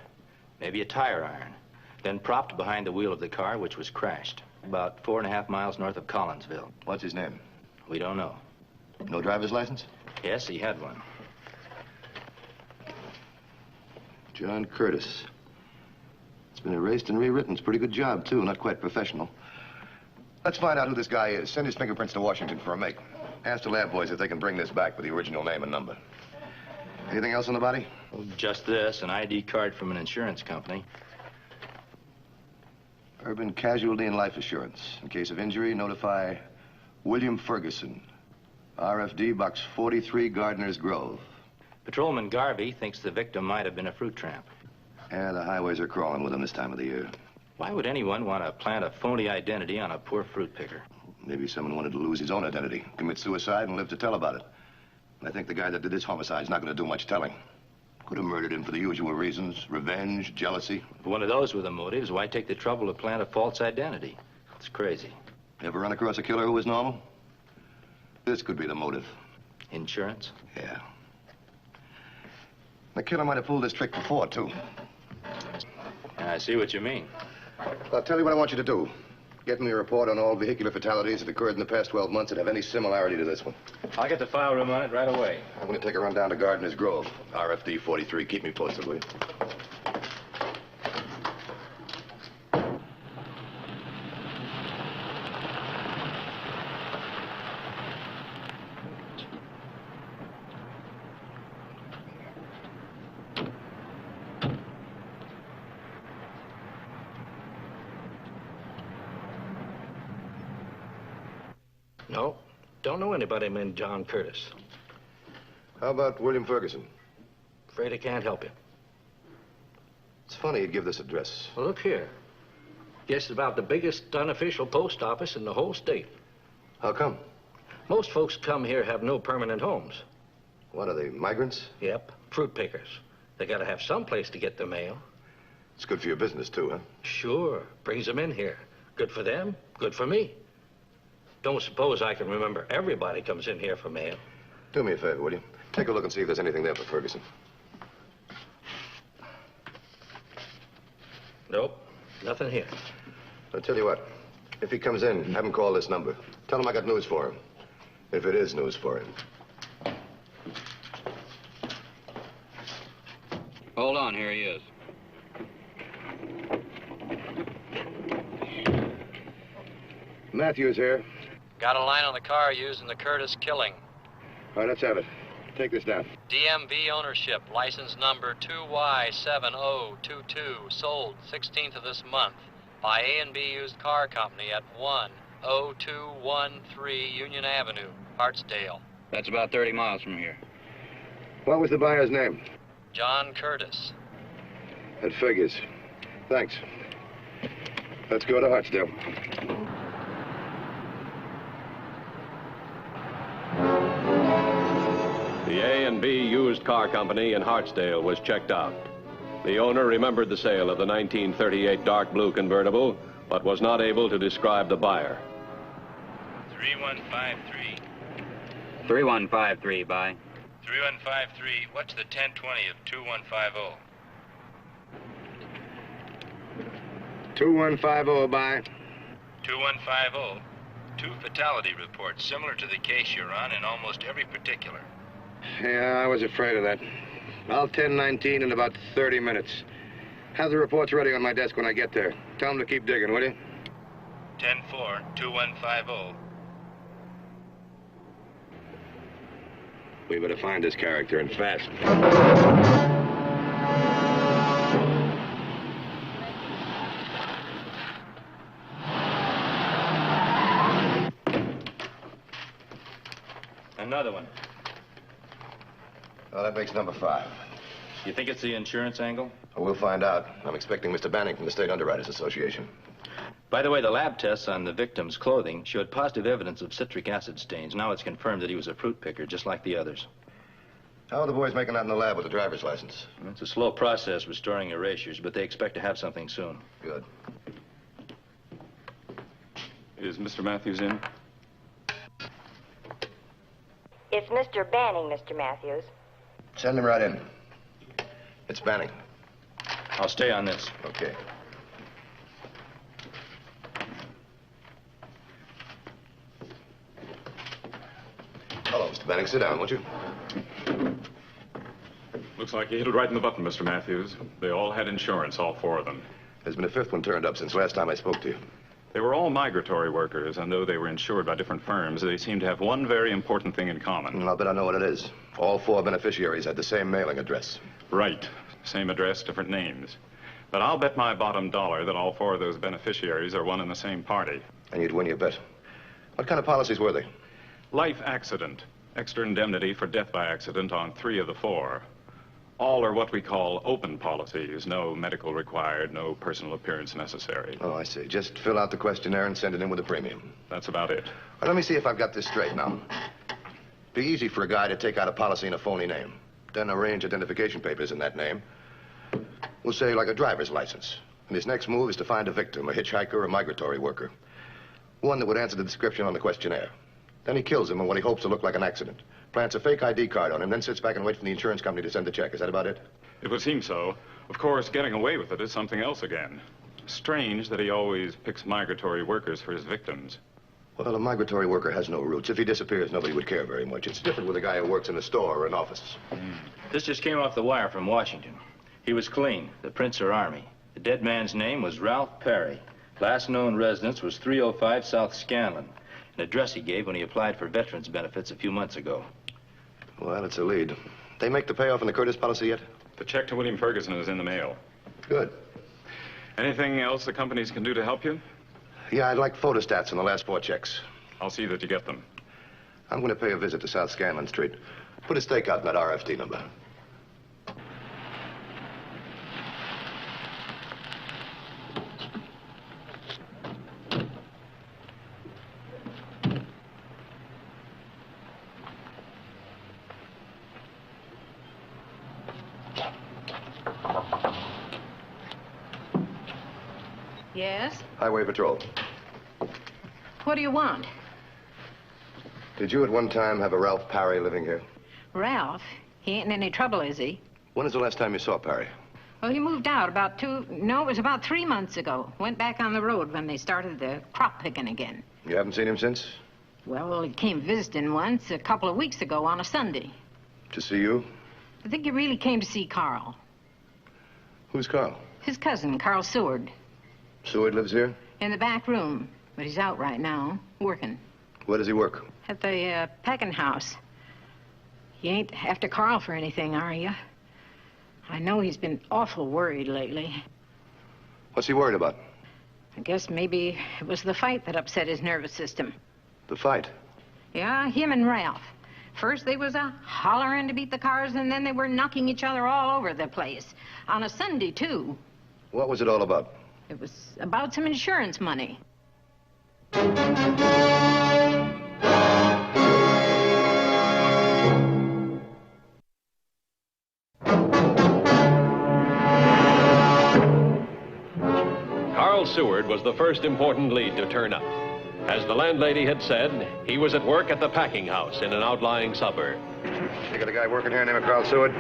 Maybe a tire iron. Then propped behind the wheel of the car, which was crashed. About 4.5 miles north of Collinsville. What's his name? We don't know. No driver's license? Yes, he had one. John Curtis. It's been erased and rewritten. It's a pretty good job, too. Not quite professional. Let's find out who this guy is. Send his fingerprints to Washington for a make. Ask the lab boys if they can bring this back with the original name and number. Anything else on the body? Well, just this, an ID card from an insurance company. Urban Casualty and Life Assurance. In case of injury, notify William Ferguson. RFD Box 43, Gardner's Grove. Patrolman Garvey thinks the victim might have been a fruit tramp. Yeah, the highways are crawling with them this time of the year. Why would anyone want to plant a phony identity on a poor fruit picker? Maybe someone wanted to lose his own identity, commit suicide, and live to tell about it. And I think the guy that did this homicide's not going to do much telling. Could have murdered him for the usual reasons, revenge, jealousy. If one of those were the motives, why take the trouble to plant a false identity? It's crazy. Ever run across a killer who was normal? This could be the motive. Insurance? Yeah. The killer might have pulled this trick before, too. I see what you mean. I'll tell you what I want you to do. Get me a report on all vehicular fatalities that occurred in the past 12 months that have any similarity to this one. I'll get the file room on it right away. I'm going to take a run down to Gardener's Grove. RFD 43. Keep me posted, will you? No, don't know anybody named John Curtis. How about William Ferguson? Afraid I can't help you. It's funny you'd give this address. Well, look here. Guess it's about the biggest unofficial post office in the whole state. How come? Most folks come here have no permanent homes. What are they, migrants? Yep, fruit pickers. They gotta have some place to get their mail. It's good for your business, too, huh? Sure, brings them in here. Good for them, good for me. Don't suppose I can remember everybody comes in here for mail. Do me a favor, will you? Take a look and see if there's anything there for Ferguson. Nope, nothing here. I'll tell you what. If he comes in, have him call this number. Tell him I got news for him. If it is news for him. Hold on, here he is. Matthews here. Got a line on the car used in the Curtis killing. All right, let's have it. Take this down. DMV ownership, license number 2Y7022, sold 16th of this month by A&B Used Car Company at 10213 Union Avenue, Hartsdale. That's about 30 miles from here. What was the buyer's name? John Curtis. That figures. Thanks. Let's go to Hartsdale. The A&B Used Car Company in Hartsdale was checked out. The owner remembered the sale of the 1938 dark blue convertible, but was not able to describe the buyer. 3153. 3153, bye. 3153, what's the 1020 of 2150? 2150, bye. 2150. 2 fatality reports similar to the case you're on in almost every particular. Yeah, I was afraid of that. I'll 1019 in about 30 minutes. Have the reports ready on my desk when I get there. Tell them to keep digging, will you? 10-4, 2150. We better find this character and fast. Another one. Well, that makes number 5. You think it's the insurance angle? Well, we'll find out. I'm expecting Mr. Banning from the State Underwriters Association. By the way, the lab tests on the victim's clothing showed positive evidence of citric acid stains. Now it's confirmed that he was a fruit picker, just like the others. How are the boys making out in the lab with the driver's license? It's a slow process restoring erasures, but they expect to have something soon. Good. Is Mr. Matthews in? It's Mr. Banning, Mr. Matthews. Send him right in. It's Banning. I'll stay on this. Okay. Hello, Mr. Banning. Sit down, won't you? Looks like you hit it right in the button, Mr. Matthews. They all had insurance, all 4 of them. There's been a 5th one turned up since last time I spoke to you. They were all migratory workers, and though they were insured by different firms, they seemed to have one very important thing in common. I'll bet I know what it is. All 4 beneficiaries had the same mailing address. Right. Same address, different names. But I'll bet my bottom dollar that all 4 of those beneficiaries are one and the same party. And you'd win your bet. What kind of policies were they? Life accident. Extra indemnity for death by accident on 3 of the 4. All are what we call open policies. No medical required, no personal appearance necessary. Oh, I see. Just fill out the questionnaire and send it in with a premium. That's about it. Well, let me see if I've got this straight now. Be easy for a guy to take out a policy in a phony name. Then arrange identification papers in that name. We'll say like a driver's license. And his next move is to find a victim, a hitchhiker, a migratory worker. One that would answer the description on the questionnaire. Then he kills him in what he hopes to look like an accident. Plants a fake ID card on him, then sits back and waits for the insurance company to send the check. Is that about it? It would seem so. Of course, getting away with it is something else again. Strange that he always picks migratory workers for his victims. Well, a migratory worker has no roots. If he disappears, nobody would care very much. It's different with a guy who works in a store or an office. This just came off the wire from Washington. He was clean. The prints are Army. The dead man's name was Ralph Perry. Last known residence was 305 South Scanlon. An address he gave when he applied for veterans benefits a few months ago. Well, it's a lead. They make the payoff in the Curtis policy yet? The check to William Ferguson is in the mail. Good. Anything else the companies can do to help you? Yeah, I'd like photostats on the last 4 checks. I'll see that you get them. I'm going to pay a visit to South Scanlon Street. Put a stake out in that RFT number. Yes? Highway Patrol. What do you want? Did you at one time have a Ralph Parry living here? Ralph? He ain't in any trouble, is he? When was the last time you saw Parry? Well, he moved out it was about 3 months ago. Went back on the road when they started the crop picking again. You haven't seen him since? Well, he came visiting once a couple of weeks ago on a Sunday. To see you? I think he really came to see Carl. Who's Carl? His cousin, Carl Seward. Seward lives here? In the back room. But he's out right now, working. Where does he work? At the packing house. You ain't after Carl for anything, are you? I know he's been awful worried lately. What's he worried about? I guess maybe it was the fight that upset his nervous system. The fight? Yeah, him and Ralph. First they was a hollering to beat the cars, and then they were knocking each other all over the place. On a Sunday, too. What was it all about? It was about some insurance money. Carl Seward was the first important lead to turn up. As the landlady had said, he was at work at the packing house in an outlying suburb. You got a guy working here named Carl Seward?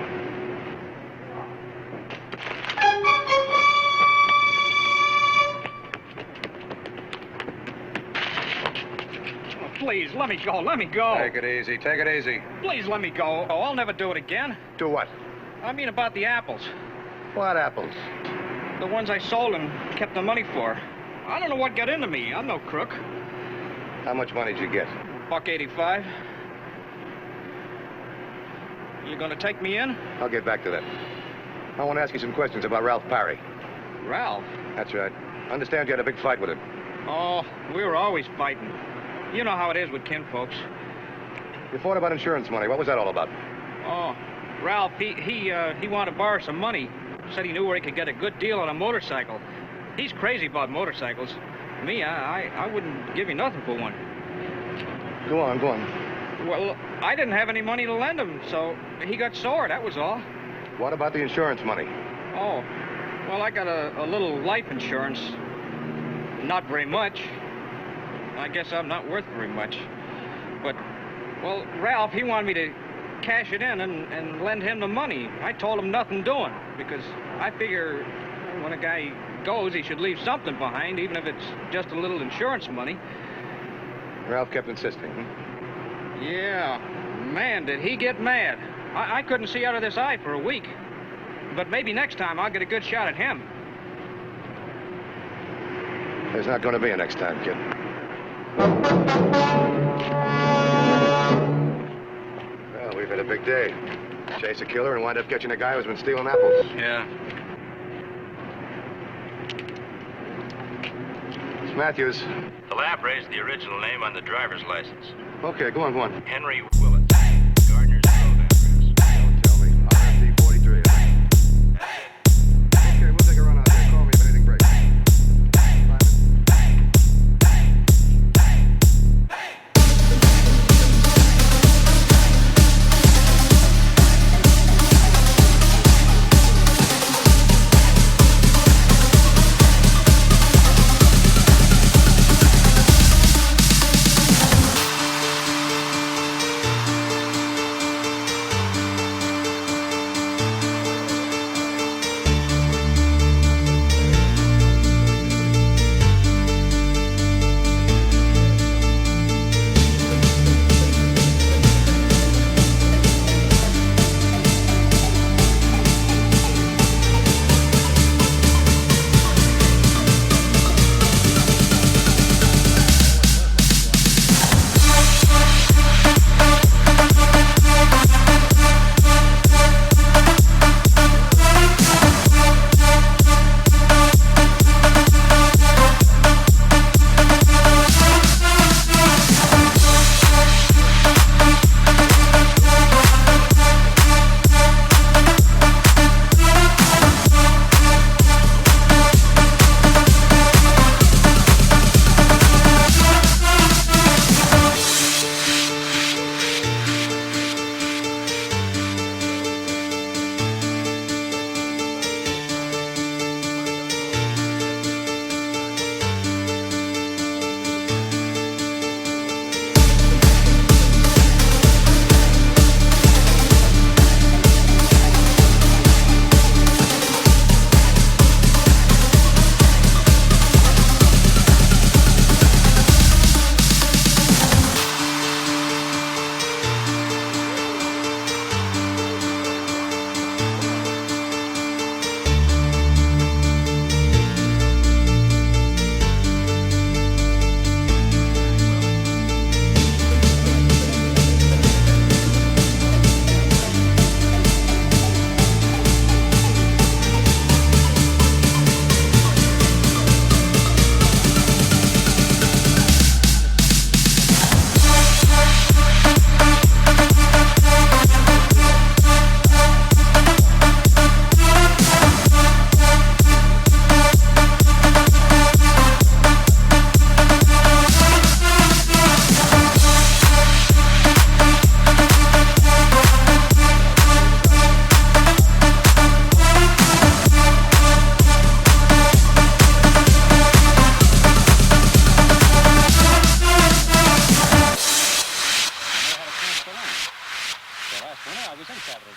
Please, let me go, let me go. Take it easy, take it easy. Please let me go. Oh, I'll never do it again. Do what? I mean about the apples. What apples? The ones I sold and kept the money for. I don't know what got into me. I'm no crook. How much money did you get? $1.85. You gonna take me in? I'll get back to that. I want to ask you some questions about Ralph Parry. Ralph? That's right. I understand you had a big fight with him. Oh, we were always fighting. You know how it is with kinfolks. You fought about insurance money. What was that all about? Oh, Ralph, he wanted to borrow some money. Said he knew where he could get a good deal on a motorcycle. He's crazy about motorcycles. Me, I wouldn't give you nothing for one. Go on, go on. Well, I didn't have any money to lend him, so he got sore, that was all. What about the insurance money? Oh, well, I got a little life insurance. Not very much. I guess I'm not worth very much. But, well, Ralph, he wanted me to cash it in and lend him the money. I told him nothing doing, because I figure when a guy goes, he should leave something behind, even if it's just a little insurance money. Ralph kept insisting, hmm? Yeah. Man, did he get mad. I couldn't see out of this eye for a week. But maybe next time I'll get a good shot at him. There's not going to be a next time, kid. Well, we've had a big day. Chase a killer and wind up catching a guy who's been stealing apples. Yeah. It's Matthews. The lab raised the original name on the driver's license. Okay, go on, go on. Henry Willett. Gardner's Road address. Don't tell me. RFD 43. Okay, we'll take a run out there. Call me if anything breaks.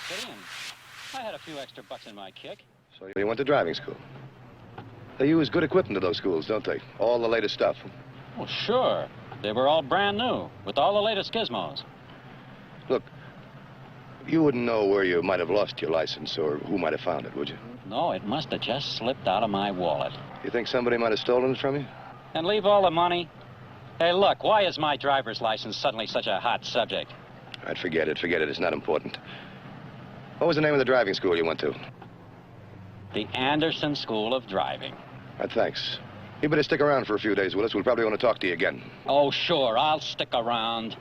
City, and I had a few extra bucks in my kick. So you went to driving school. They use good equipment to those schools, don't they? All the latest stuff. Well, sure. They were all brand new, with all the latest gizmos. Look, you wouldn't know where you might have lost your license or who might have found it, would you? No, it must have just slipped out of my wallet. You think somebody might have stolen it from you? And leave all the money? Hey, look, why is my driver's license suddenly such a hot subject? All right, forget it. It's not important. What was the name of the driving school you went to? The Anderson School of Driving. All right, thanks. You better stick around for a few days, Willis. We'll probably want to talk to you again. Oh, sure, I'll stick around.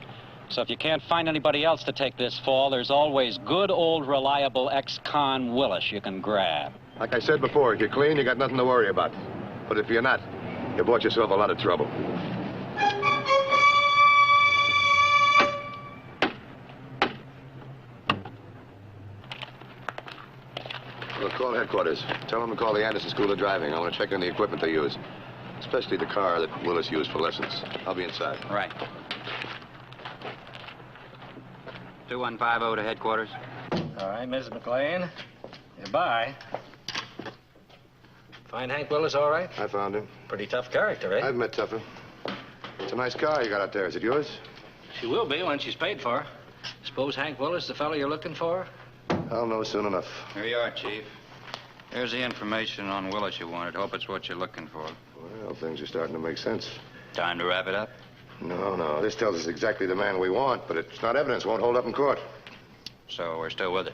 So if you can't find anybody else to take this fall, there's always good old reliable ex-con Willis you can grab. Like I said before, if you're clean, you got nothing to worry about. But if you're not, you bought yourself a lot of trouble. Look, call headquarters. Tell them to call the Anderson School of Driving. I want to check on the equipment they use. Especially the car that Willis used for lessons. I'll be inside. Right. 2150 to headquarters. All right, Mrs. McLean. Goodbye. Find Hank Willis all right? I found him. Pretty tough character, eh? I've met tougher. It's a nice car you got out there. Is it yours? She will be when she's paid for. Suppose Hank Willis the fellow you're looking for? I'll know soon enough. Here you are, Chief. Here's the information on Willis you wanted. Hope it's what you're looking for. Well, things are starting to make sense. Time to wrap it up? No. This tells us exactly the man we want, but it's not evidence. Won't hold up in court. So we're still with it?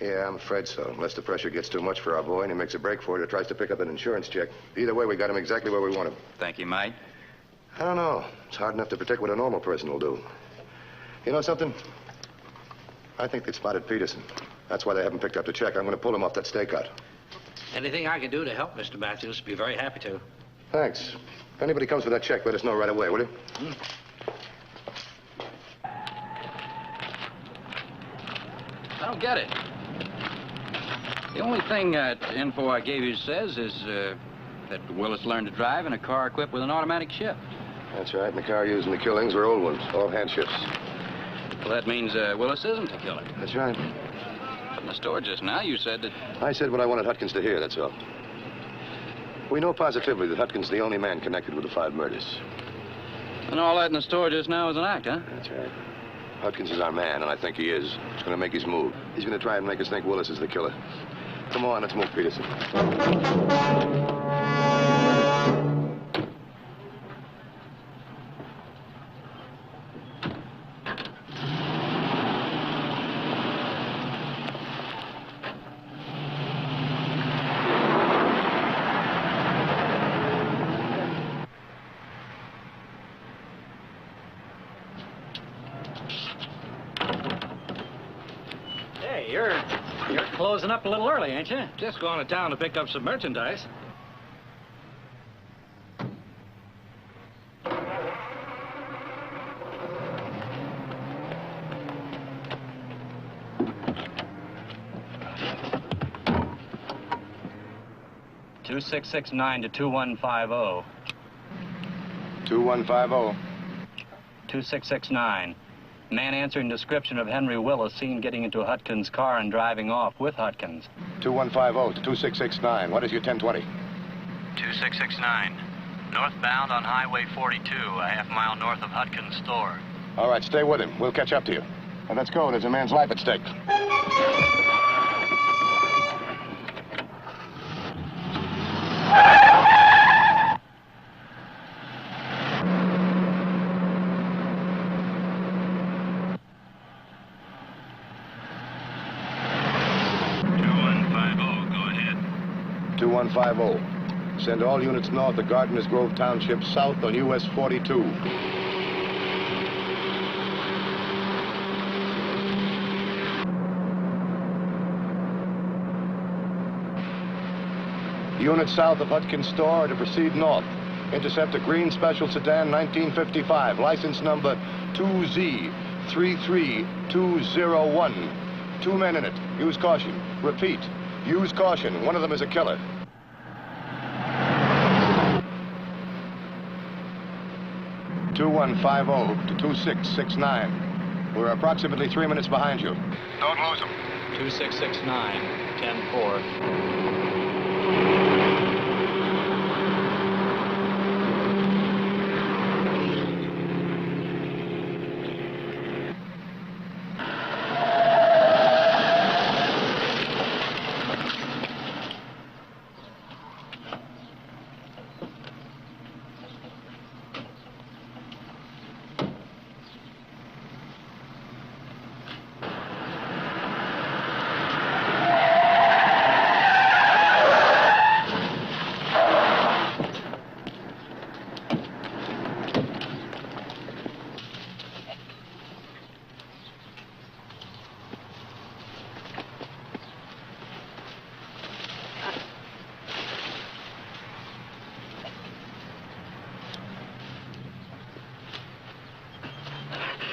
Yeah, I'm afraid so. Unless the pressure gets too much for our boy and he makes a break for it or tries to pick up an insurance check. Either way, we got him exactly where we want him. Think he might? I don't know. It's hard enough to predict what a normal person will do. You know something? I think they spotted Peterson. That's why they haven't picked up the check. I'm going to pull him off that stakeout. Anything I can do to help, Mr. Matthews, be very happy to. Thanks. If anybody comes for that check, let us know right away, will you? I don't get it. The only thing that info I gave you says is that Willis learned to drive in a car equipped with an automatic shift. That's right, and the car used in the killings were old ones, all hand shifts. Well, that means Willis isn't a killer. That's right. But in the store just now, you said that... I said what I wanted Hutkins to hear, that's all. We know positively that Hutkins is the only man connected with the 5 murders. And all that in the store just now is an act, huh? That's right. Hutkins is our man, and I think he is. He's going to make his move. He's going to try and make us think Willis is the killer. Come on, let's move, Peterson. Hey, you're closing up a little early, ain't you? Just going to town to pick up some merchandise. (2669 to 2150). 2150. 2669. Man answering description of Henry Willis seen getting into Hutkins' car and driving off with Hutkins. 2150 to 2669. What is your 1020? 2669. Northbound on Highway 42, a half-mile north of Hutkins' store. All right, stay with him. We'll catch up to you. Now, let's go. There's a man's life at stake. Send all units north of Gardner's Grove Township, south on US 42. Units south of Hutkins' store are to proceed north. Intercept a green special sedan 1955, license number 2Z33201. 2 men in it. Use caution. Repeat. Use caution. One of them is a killer. (2150 to 2669). We're approximately 3 minutes behind you. Don't lose them. 2669, 10-4.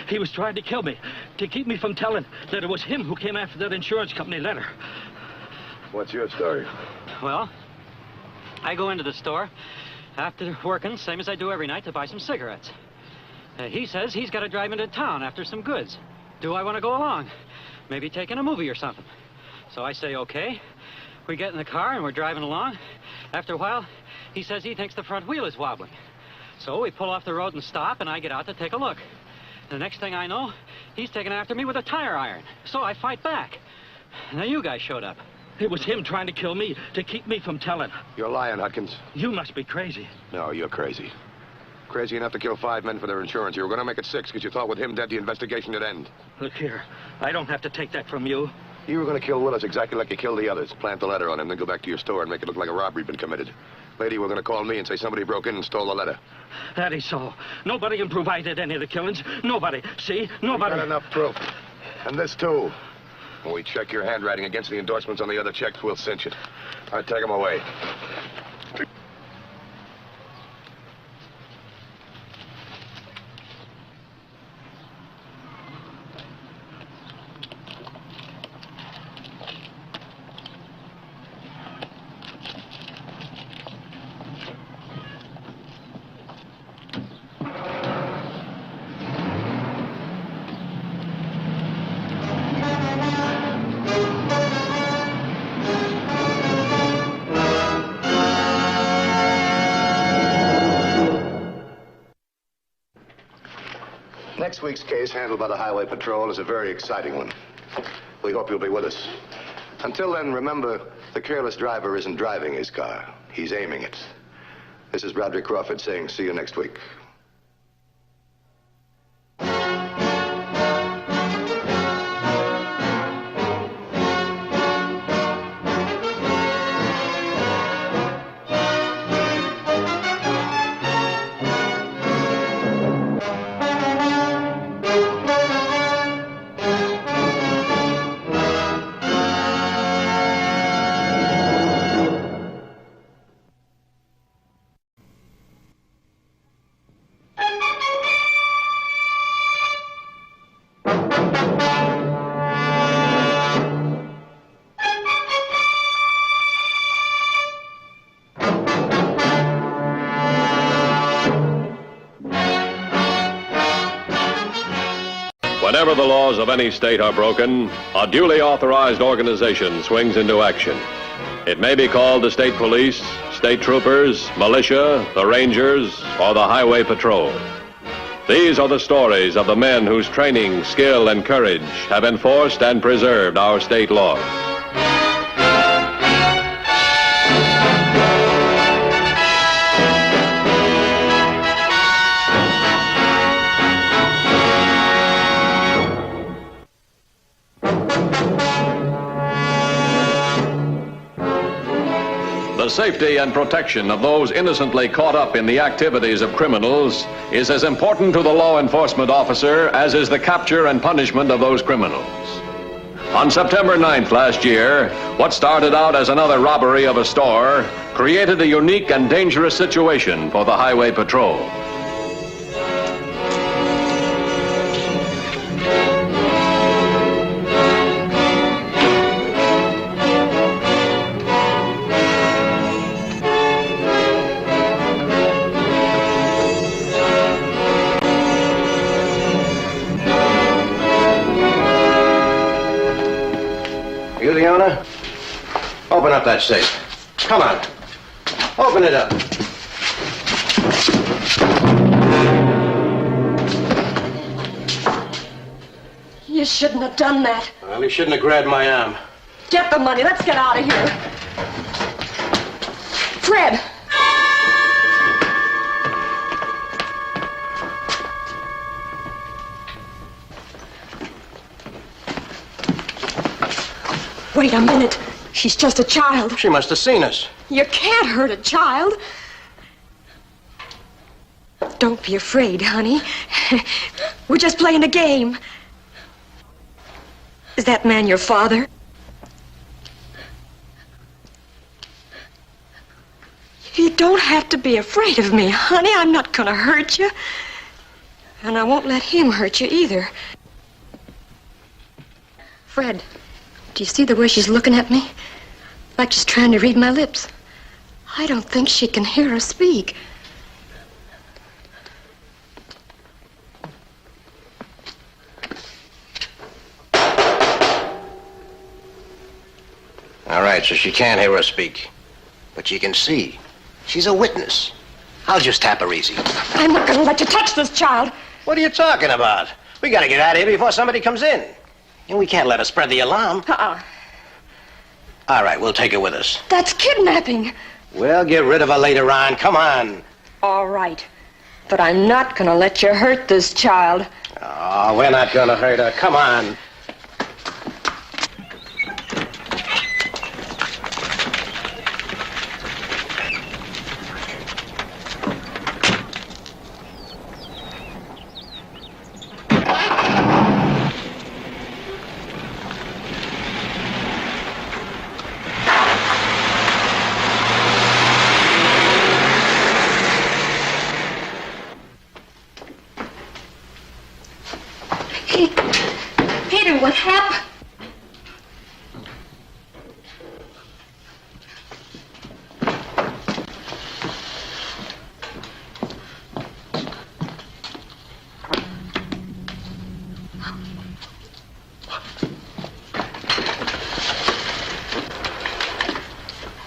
He was trying to kill me, to keep me from telling that it was him who came after that insurance company letter. What's your story? Well, I go into the store after working, same as I do every night, to buy some cigarettes. He says he's got to drive into town after some goods. Do I want to go along? Maybe taking a movie or something. So I say, okay. We get in the car and we're driving along. After a while, he says he thinks the front wheel is wobbling. So we pull off the road and stop, and I get out to take a look. The next thing I know, he's taking after me with a tire iron. So I fight back. Now you guys showed up. It was him trying to kill me, to keep me from telling. You're lying, Hudkins. You must be crazy. No, you're crazy. Crazy enough to kill 5 men for their insurance. You were going to make it 6 because you thought with him dead, the investigation would end. Look here, I don't have to take that from you. You were going to kill Willis exactly like you killed the others. Plant the letter on him, then go back to your store and make it look like a robbery had been committed. Lady, we're going to call me and say somebody broke in and stole the letter. That is so. Nobody can prove I did any of the killings. Nobody. See? Nobody. We've got enough proof. And this, too. When we check your handwriting against the endorsements on the other checks, we'll cinch it. All right, take them away. Next week's case, handled by the Highway Patrol, is a very exciting one. We hope you'll be with us. Until then, remember, the careless driver isn't driving his car. He's aiming it. This is Broderick Crawford saying, see you next week. Whenever the laws of any state are broken, a duly authorized organization swings into action. It may be called the state police, state troopers, militia, the rangers, or the highway patrol. These are the stories of the men whose training, skill, and courage have enforced and preserved our state laws. The safety and protection of those innocently caught up in the activities of criminals is as important to the law enforcement officer as is the capture and punishment of those criminals. On September 9th last year, what started out as another robbery of a store created a unique and dangerous situation for the Highway Patrol. Leona. Open up that safe. Come on. Open it up. You shouldn't have done that. Well, he shouldn't have grabbed my arm. Get the money. Let's get out of here. Fred! Wait a minute. She's just a child. She must have seen us. You can't hurt a child. Don't be afraid, honey. We're just playing a game. Is that man your father? You don't have to be afraid of me, honey. I'm not going to hurt you. And I won't let him hurt you either. Fred, do you see the way she's looking at me? Like she's trying to read my lips. I don't think she can hear us speak. All right, so she can't hear us speak. But she can see. She's a witness. I'll just tap her easy. I'm not going to let you touch this child. What are you talking about? We got to get out of here before somebody comes in. And we can't let her spread the alarm. All right, we'll take her with us. That's kidnapping. We'll get rid of her later on. Come on. All right. But I'm not going to let you hurt this child. Oh, we're not going to hurt her. Come on. Peter, what happened?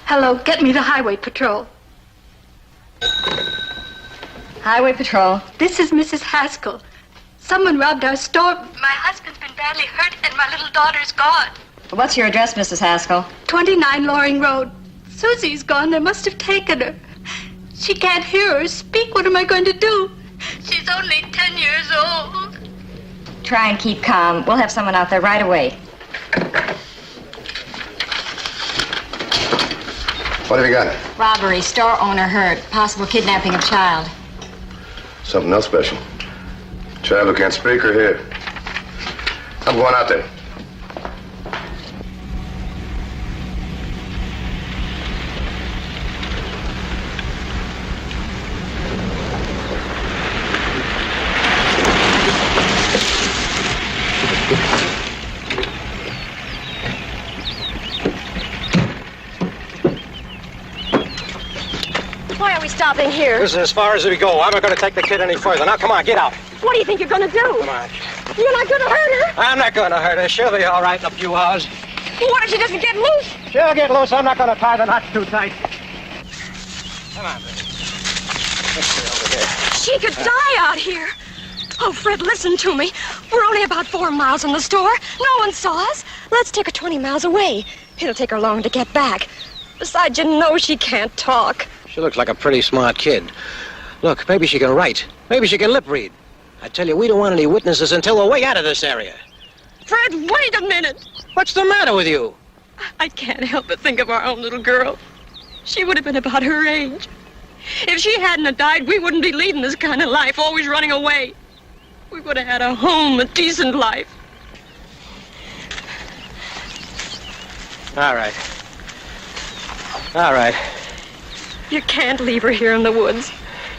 Hello, get me the Highway Patrol. Highway Patrol. This is Mrs. Haskell. Someone robbed our store. My husband's been badly hurt and my little daughter's gone. What's your address, Mrs. Haskell? 29 Loring Road. Susie's gone. They must have taken her. She can't hear or speak. What am I going to do? She's only 10 years old. Try and keep calm. We'll have someone out there right away. What have you got? Robbery, store owner hurt. Possible kidnapping of child. Something else special. Child who can't speak or hear. I'm going out there. Why are we stopping here? This is as far as we go. I'm not going to take the kid any further. Now, come on, get out. What do you think you're going to do? Come on. You're not going to hurt her? I'm not going to hurt her. She'll be all right in a few hours. What if she doesn't get loose? She'll get loose. I'm not going to tie the knots too tight. Come on, baby. Let's get over here. She could die out here. Oh, Fred, listen to me. We're only about 4 miles from the store. No one saw us. Let's take her 20 miles away. It'll take her long to get back. Besides, you know she can't talk. She looks like a pretty smart kid. Look, maybe she can write. Maybe she can lip read. I tell you, we don't want any witnesses until we're way out of this area. Fred, wait a minute. What's the matter with you? I can't help but think of our own little girl. She would have been about her age. If she hadn't have died, we wouldn't be leading this kind of life, always running away. We would have had a home, a decent life. All right. All right. You can't leave her here in the woods.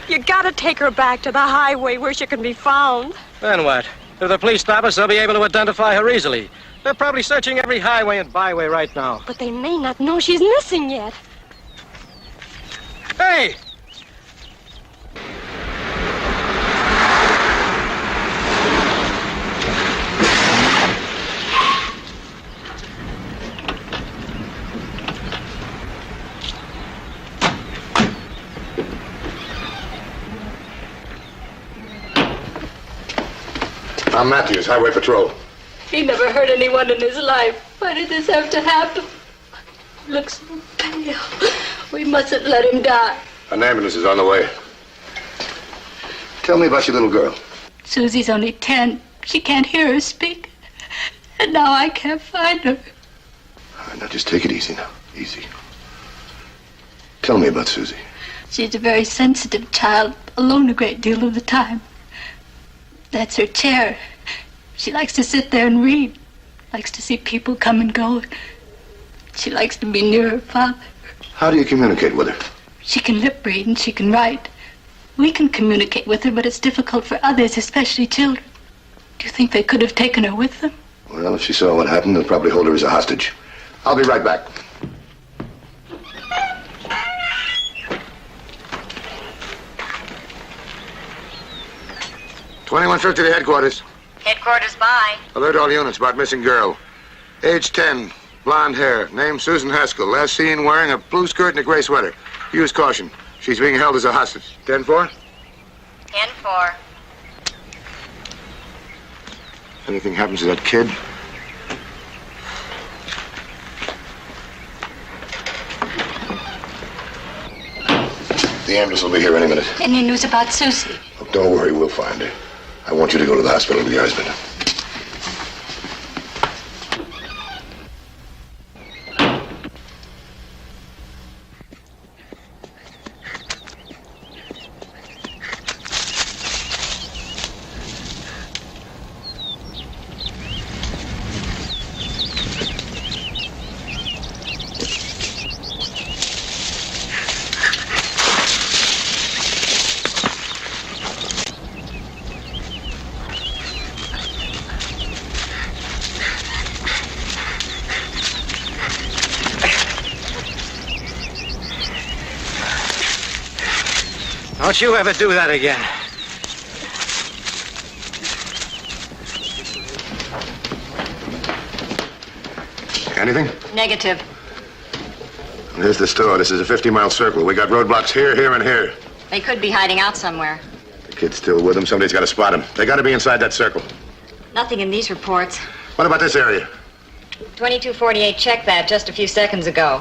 You gotta take her back to the highway where she can be found. Then what? If the police stop us, they'll be able to identify her easily. They're probably searching every highway and byway right now. But they may not know she's missing yet. Hey! Tom Matthews, Highway Patrol. He never hurt anyone in his life. Why did this have to happen? He looks so pale. We mustn't let him die. An ambulance is on the way. Tell me about your little girl. Susie's only 10. She can't hear her speak. And now I can't find her. All right, now just take it easy now. Easy. Tell me about Susie. She's a very sensitive child, alone a great deal of the time. That's her chair. She likes to sit there and read. Likes to see people come and go. She likes to be near her father. How do you communicate with her? She can lip read and she can write. We can communicate with her, but it's difficult for others, especially children. Do you think they could have taken her with them? Well, if she saw what happened, they'll probably hold her as a hostage. I'll be right back. $21.50 to headquarters. Headquarters by. Alert all units about missing girl. Age 10, blonde hair, name Susan Haskell. Last seen wearing a blue skirt and a gray sweater. Use caution. She's being held as a hostage. 10-4? 10-4. If anything happens to that kid, the ambulance will be here any minute. Any news about Susie? Oh, don't worry, we'll find her. I want you to go to the hospital with your husband. Don't you ever do that again. Anything? Negative. Here's the store. This is a 50-mile circle. We got roadblocks here, here, and here. They could be hiding out somewhere. The kid's still with them. Somebody's got to spot him. They got to be inside that circle. Nothing in these reports. What about this area? 2248 checked that just a few seconds ago.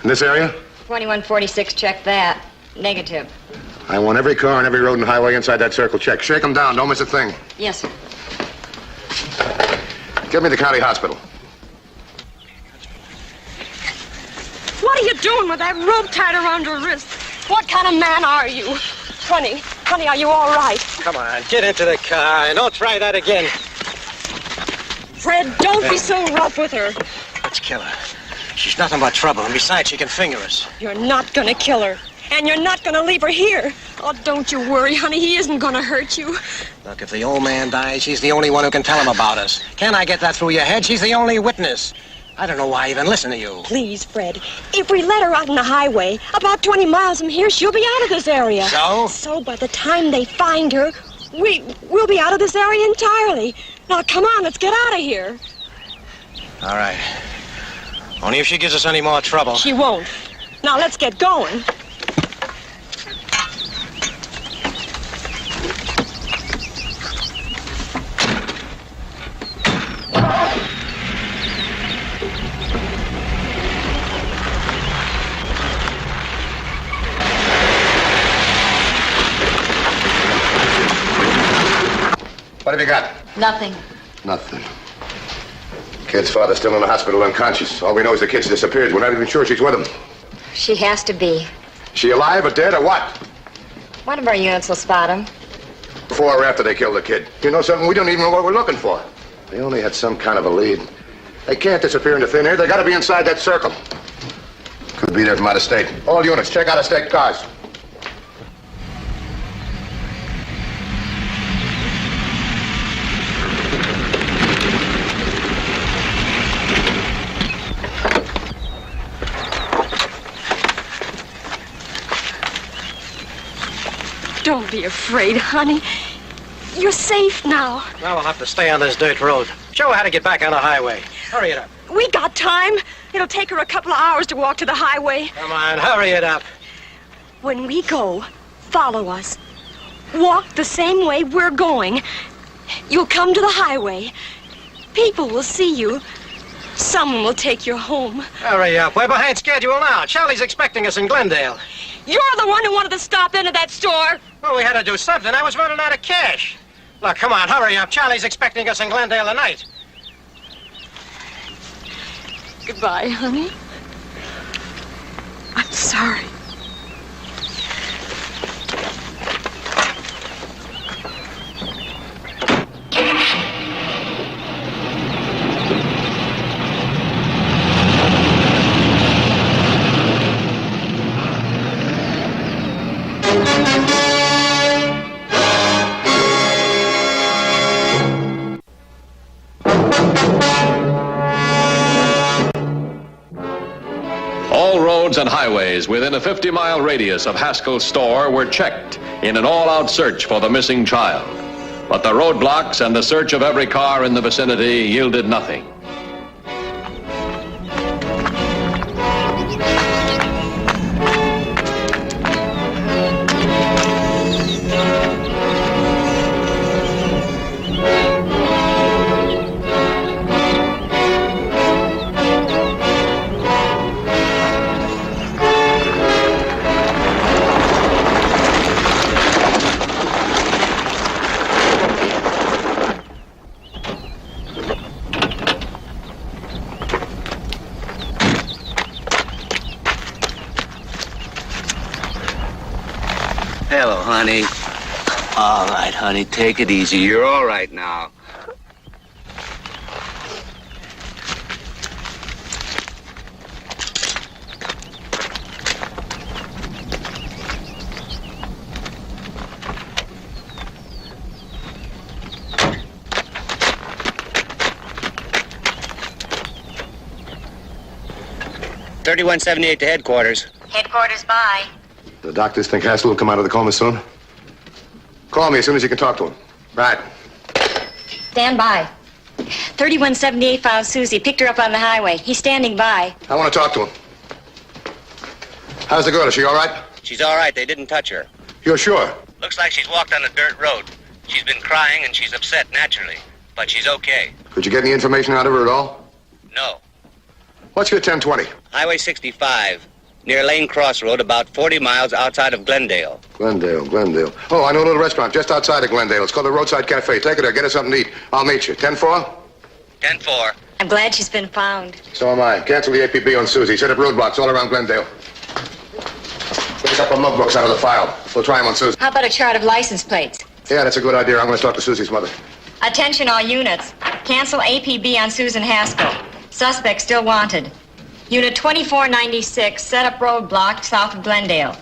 In this area? 2146 checked that. Negative. I want every car on every road and highway inside that circle checked. Shake them down. Don't miss a thing. Yes, sir. Get me to the county hospital. What are you doing with that rope tied around your wrist? What kind of man are you? Honey, are you all right? Come on, get into the car and don't try that again. Fred, don't be so rough with her. Let's kill her. She's nothing but trouble, and besides, she can finger us. You're not gonna kill her. And you're not gonna leave her here. Oh, don't you worry, honey. He isn't gonna hurt you. Look, if the old man dies, she's the only one who can tell him about us. Can't I get that through your head? She's the only witness. I don't know why I even listen to you. Please, Fred. If we let her out on the highway, about 20 miles from here, she'll be out of this area. So? So by the time they find her, we'll be out of this area entirely. Now, come on, let's get out of here. All right. Only if she gives us any more trouble. She won't. Now, let's get going. What have you got? Nothing. Nothing. Kid's father's still in the hospital unconscious. All we know is the kid's disappeared. We're not even sure she's with him. She has to be. Is she alive or dead or what? One of our units will spot him. Before or after they killed the kid? You know something? We don't even know what we're looking for. They only had some kind of a lead. They can't disappear into thin air. They gotta be inside that circle. Could be there from out of state. All units, check out of state cars. Don't be afraid, honey. You're safe now. Now we'll have to stay on this dirt road. Show her how to get back on the highway. Hurry it up. We got time. It'll take her a couple of hours to walk to the highway. Come on, hurry it up. When we go, follow us. Walk the same way we're going. You'll come to the highway. People will see you. Someone will take you home. Hurry up. We're behind schedule now. Charlie's expecting us in Glendale. You're the one who wanted to stop into that store. Well, we had to do something. I was running out of cash. Look, come on, hurry up. Charlie's expecting us in Glendale tonight. Goodbye, honey. I'm sorry. All roads and highways within a 50-mile radius of Haskell's store were checked in an all-out search for the missing child. But the roadblocks and the search of every car in the vicinity yielded nothing. Hello, honey. All right, honey, take it easy. You're all right now. $31.78 to headquarters. Headquarters, bye. The doctors think Haskell will come out of the coma soon? Call me as soon as you can talk to him. Right. Stand by. 3178 found Susie. Picked her up on the highway. He's standing by. I want to talk to him. How's the girl? Is she all right? She's all right. They didn't touch her. You're sure? Looks like she's walked on a dirt road. She's been crying and she's upset naturally. But she's okay. Could you get any information out of her at all? No. What's your 1020? Highway 65. Near Lane Crossroad, about 40 miles outside of Glendale. Glendale. Oh, I know a little restaurant just outside of Glendale. It's called the Roadside Cafe. Take her there. Get her something to eat. I'll meet you. 10-4? 10-4. I'm glad she's been found. So am I. Cancel the APB on Susie. Set up roadblocks all around Glendale. Pick a couple of mugbooks out of the file. We'll try them on Susie. How about a chart of license plates? Yeah, that's a good idea. I'm going to talk to Susie's mother. Attention all units. Cancel APB on Susan Haskell. Suspect still wanted. Unit 2496, set up roadblock south of Glendale.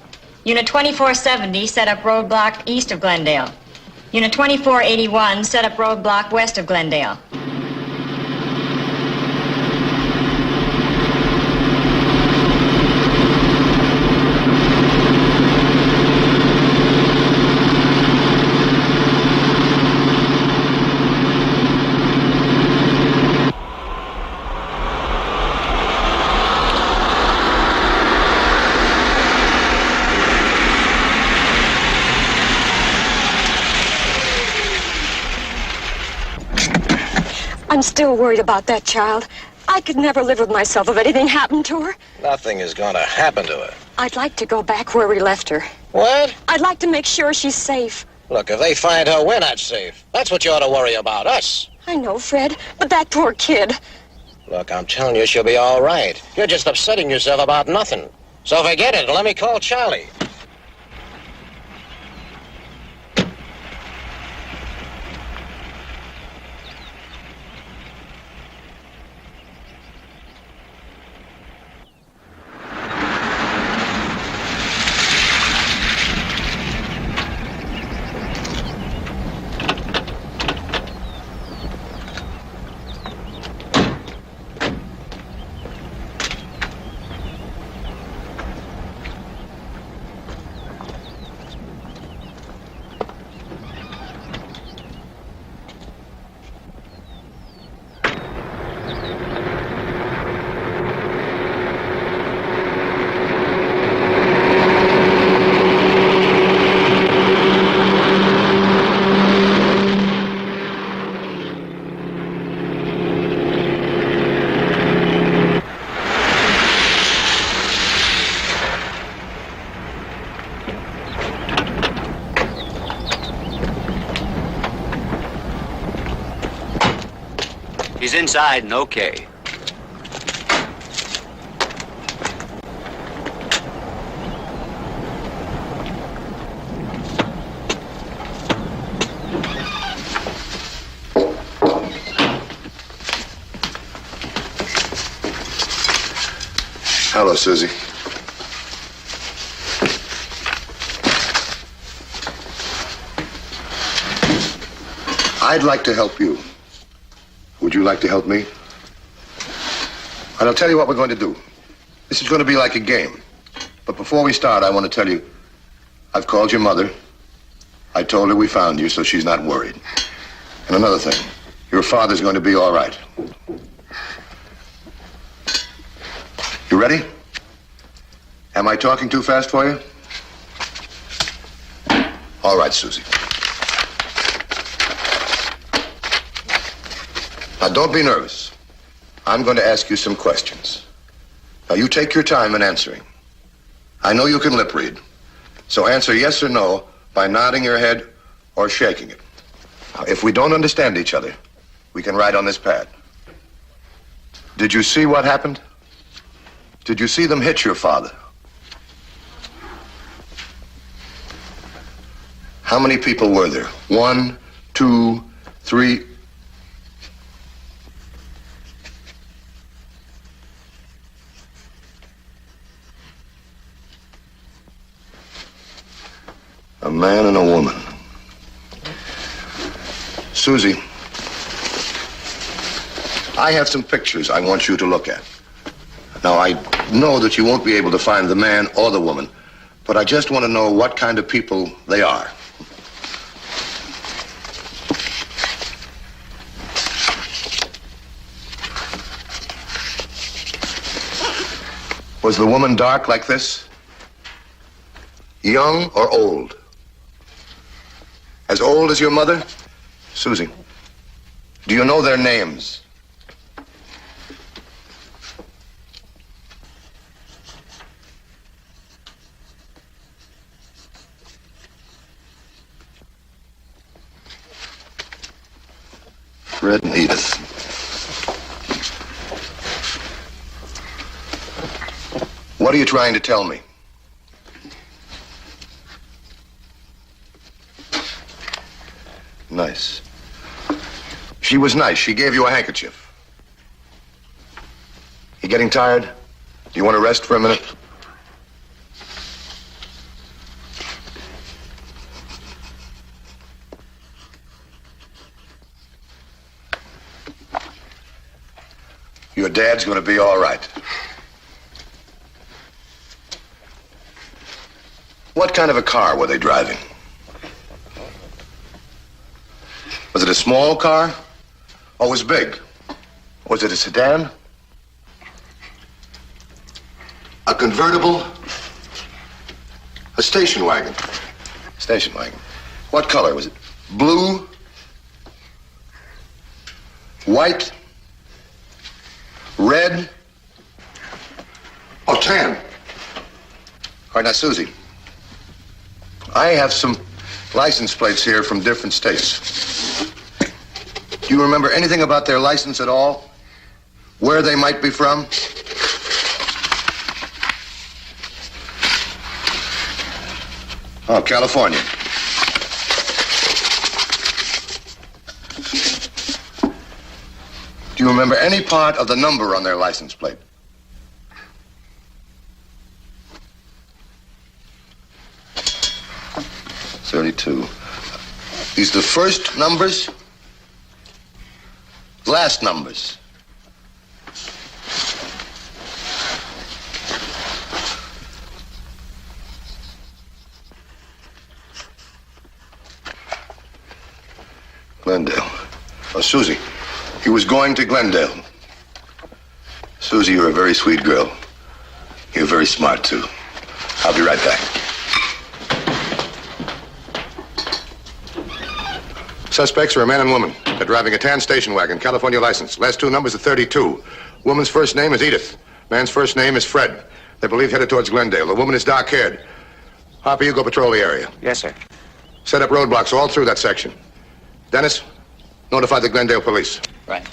Unit 2470, set up roadblock east of Glendale. Unit 2481, set up roadblock west of Glendale. I'm still worried about that child. I could never live with myself if anything happened to her. Nothing is going to happen to her. I'd like to go back where we left her. What? I'd like to make sure she's safe. Look, if they find her, we're not safe. That's what you ought to worry about, us. I know, Fred, but that poor kid. Look, I'm telling you, she'll be all right. You're just upsetting yourself about nothing. So forget it and let me call Charlie. He's inside and okay. Hello, Susie. I'd like to help you. Would you like to help me? And I'll tell you what we're going to do. This is going to be like a game. But before we start, I want to tell you, I've called your mother. I told her we found you, so she's not worried. And another thing, your father's going to be all right. You ready? Am I talking too fast for you? All right, Susie. Now, don't be nervous. I'm going to ask you some questions. Now, you take your time in answering. I know you can lip read, so answer yes or no by nodding your head or shaking it. Now, if we don't understand each other, we can write on this pad. Did you see what happened? Did you see them hit your father? How many people were there? 1, 2, 3... A man and a woman. Susie, I have some pictures I want you to look at. Now, I know that you won't be able to find the man or the woman, but I just want to know what kind of people they are. Was the woman dark like this? Young or old? As old as your mother? Susie, do you know their names? Fred and Edith. What are you trying to tell me? Nice. She was nice. She gave you a handkerchief. You getting tired? Do you want to rest for a minute? Your dad's going to be all right. What kind of a car were they driving? Was it a small car? Or was it big? Was it a sedan? A convertible? A station wagon? Station wagon. What color was it? Blue? White? Red? Or tan? All right, now, Susie, I have some license plates here from different states. Do you remember anything about their license at all? Where they might be from? Oh, California. Do you remember any part of the number on their license plate? .32. These the first numbers? Last numbers? Glendale. Oh, Susie. He was going to Glendale. Susie, you're a very sweet girl. You're very smart, too. I'll be right back. Suspects are a man and woman. They're driving a tan station wagon, California license. Last two numbers are 32. Woman's first name is Edith. Man's first name is Fred. They believe headed towards Glendale. The woman is dark-haired. Harper, you go patrol the area. Yes, sir. Set up roadblocks all through that section. Dennis, notify the Glendale police. Right.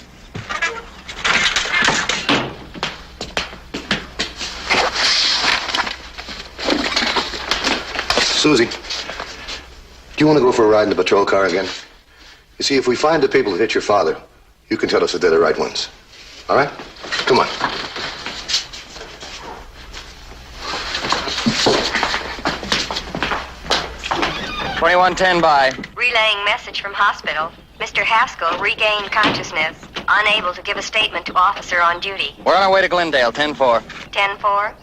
Susie, do you want to go for a ride in the patrol car again? You see, if we find the people that hit your father, you can tell us that they're the right ones. All right? Come on. $21.10 by. Relaying message from hospital. Mr. Haskell regained consciousness. Unable to give a statement to officer on duty. We're on our way to Glendale, 10-4. 10-4.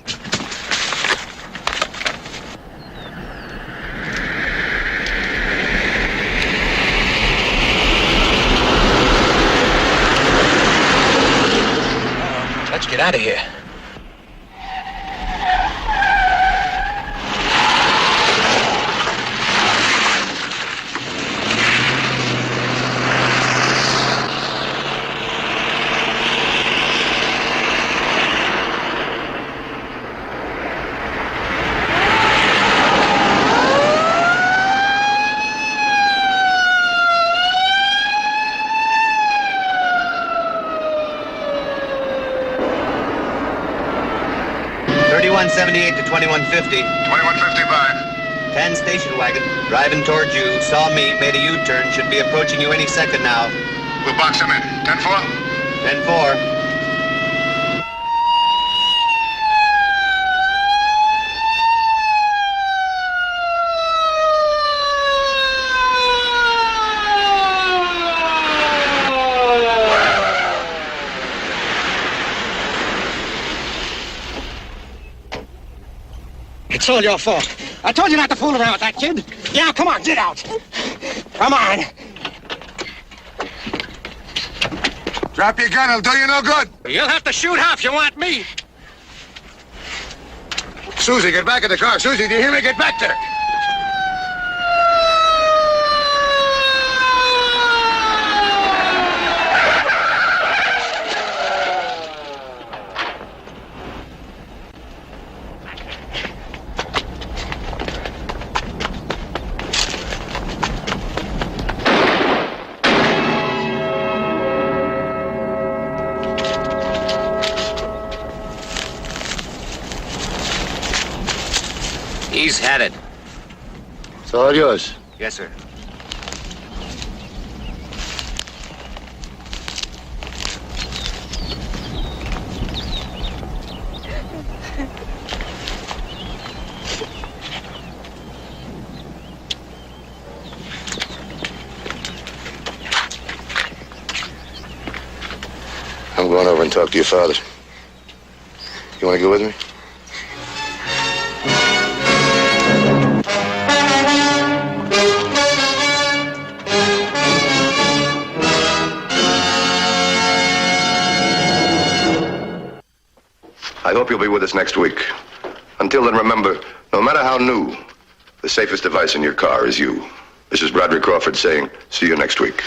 Let's get out of here. $31.78 to $21.50. $21.50 by. 10 station wagon, driving towards you, saw me, made a U-turn, should be approaching you any second now. We'll box him in. 10-4? 10-4. It's all your fault. I told you not to fool around with that kid. Yeah, come on, get out. Come on. Drop your gun, it'll do you no good. You'll have to shoot half if you want me. Susie, get back in the car. Susie, do you hear me? Get back there. He's had it. It's all yours. Yes, sir. I'm going over and talk to your father. You want to go with me? I hope you'll be with us next week. Until then, remember, no matter how new, the safest device in your car is you. This is Broderick Crawford saying, see you next week.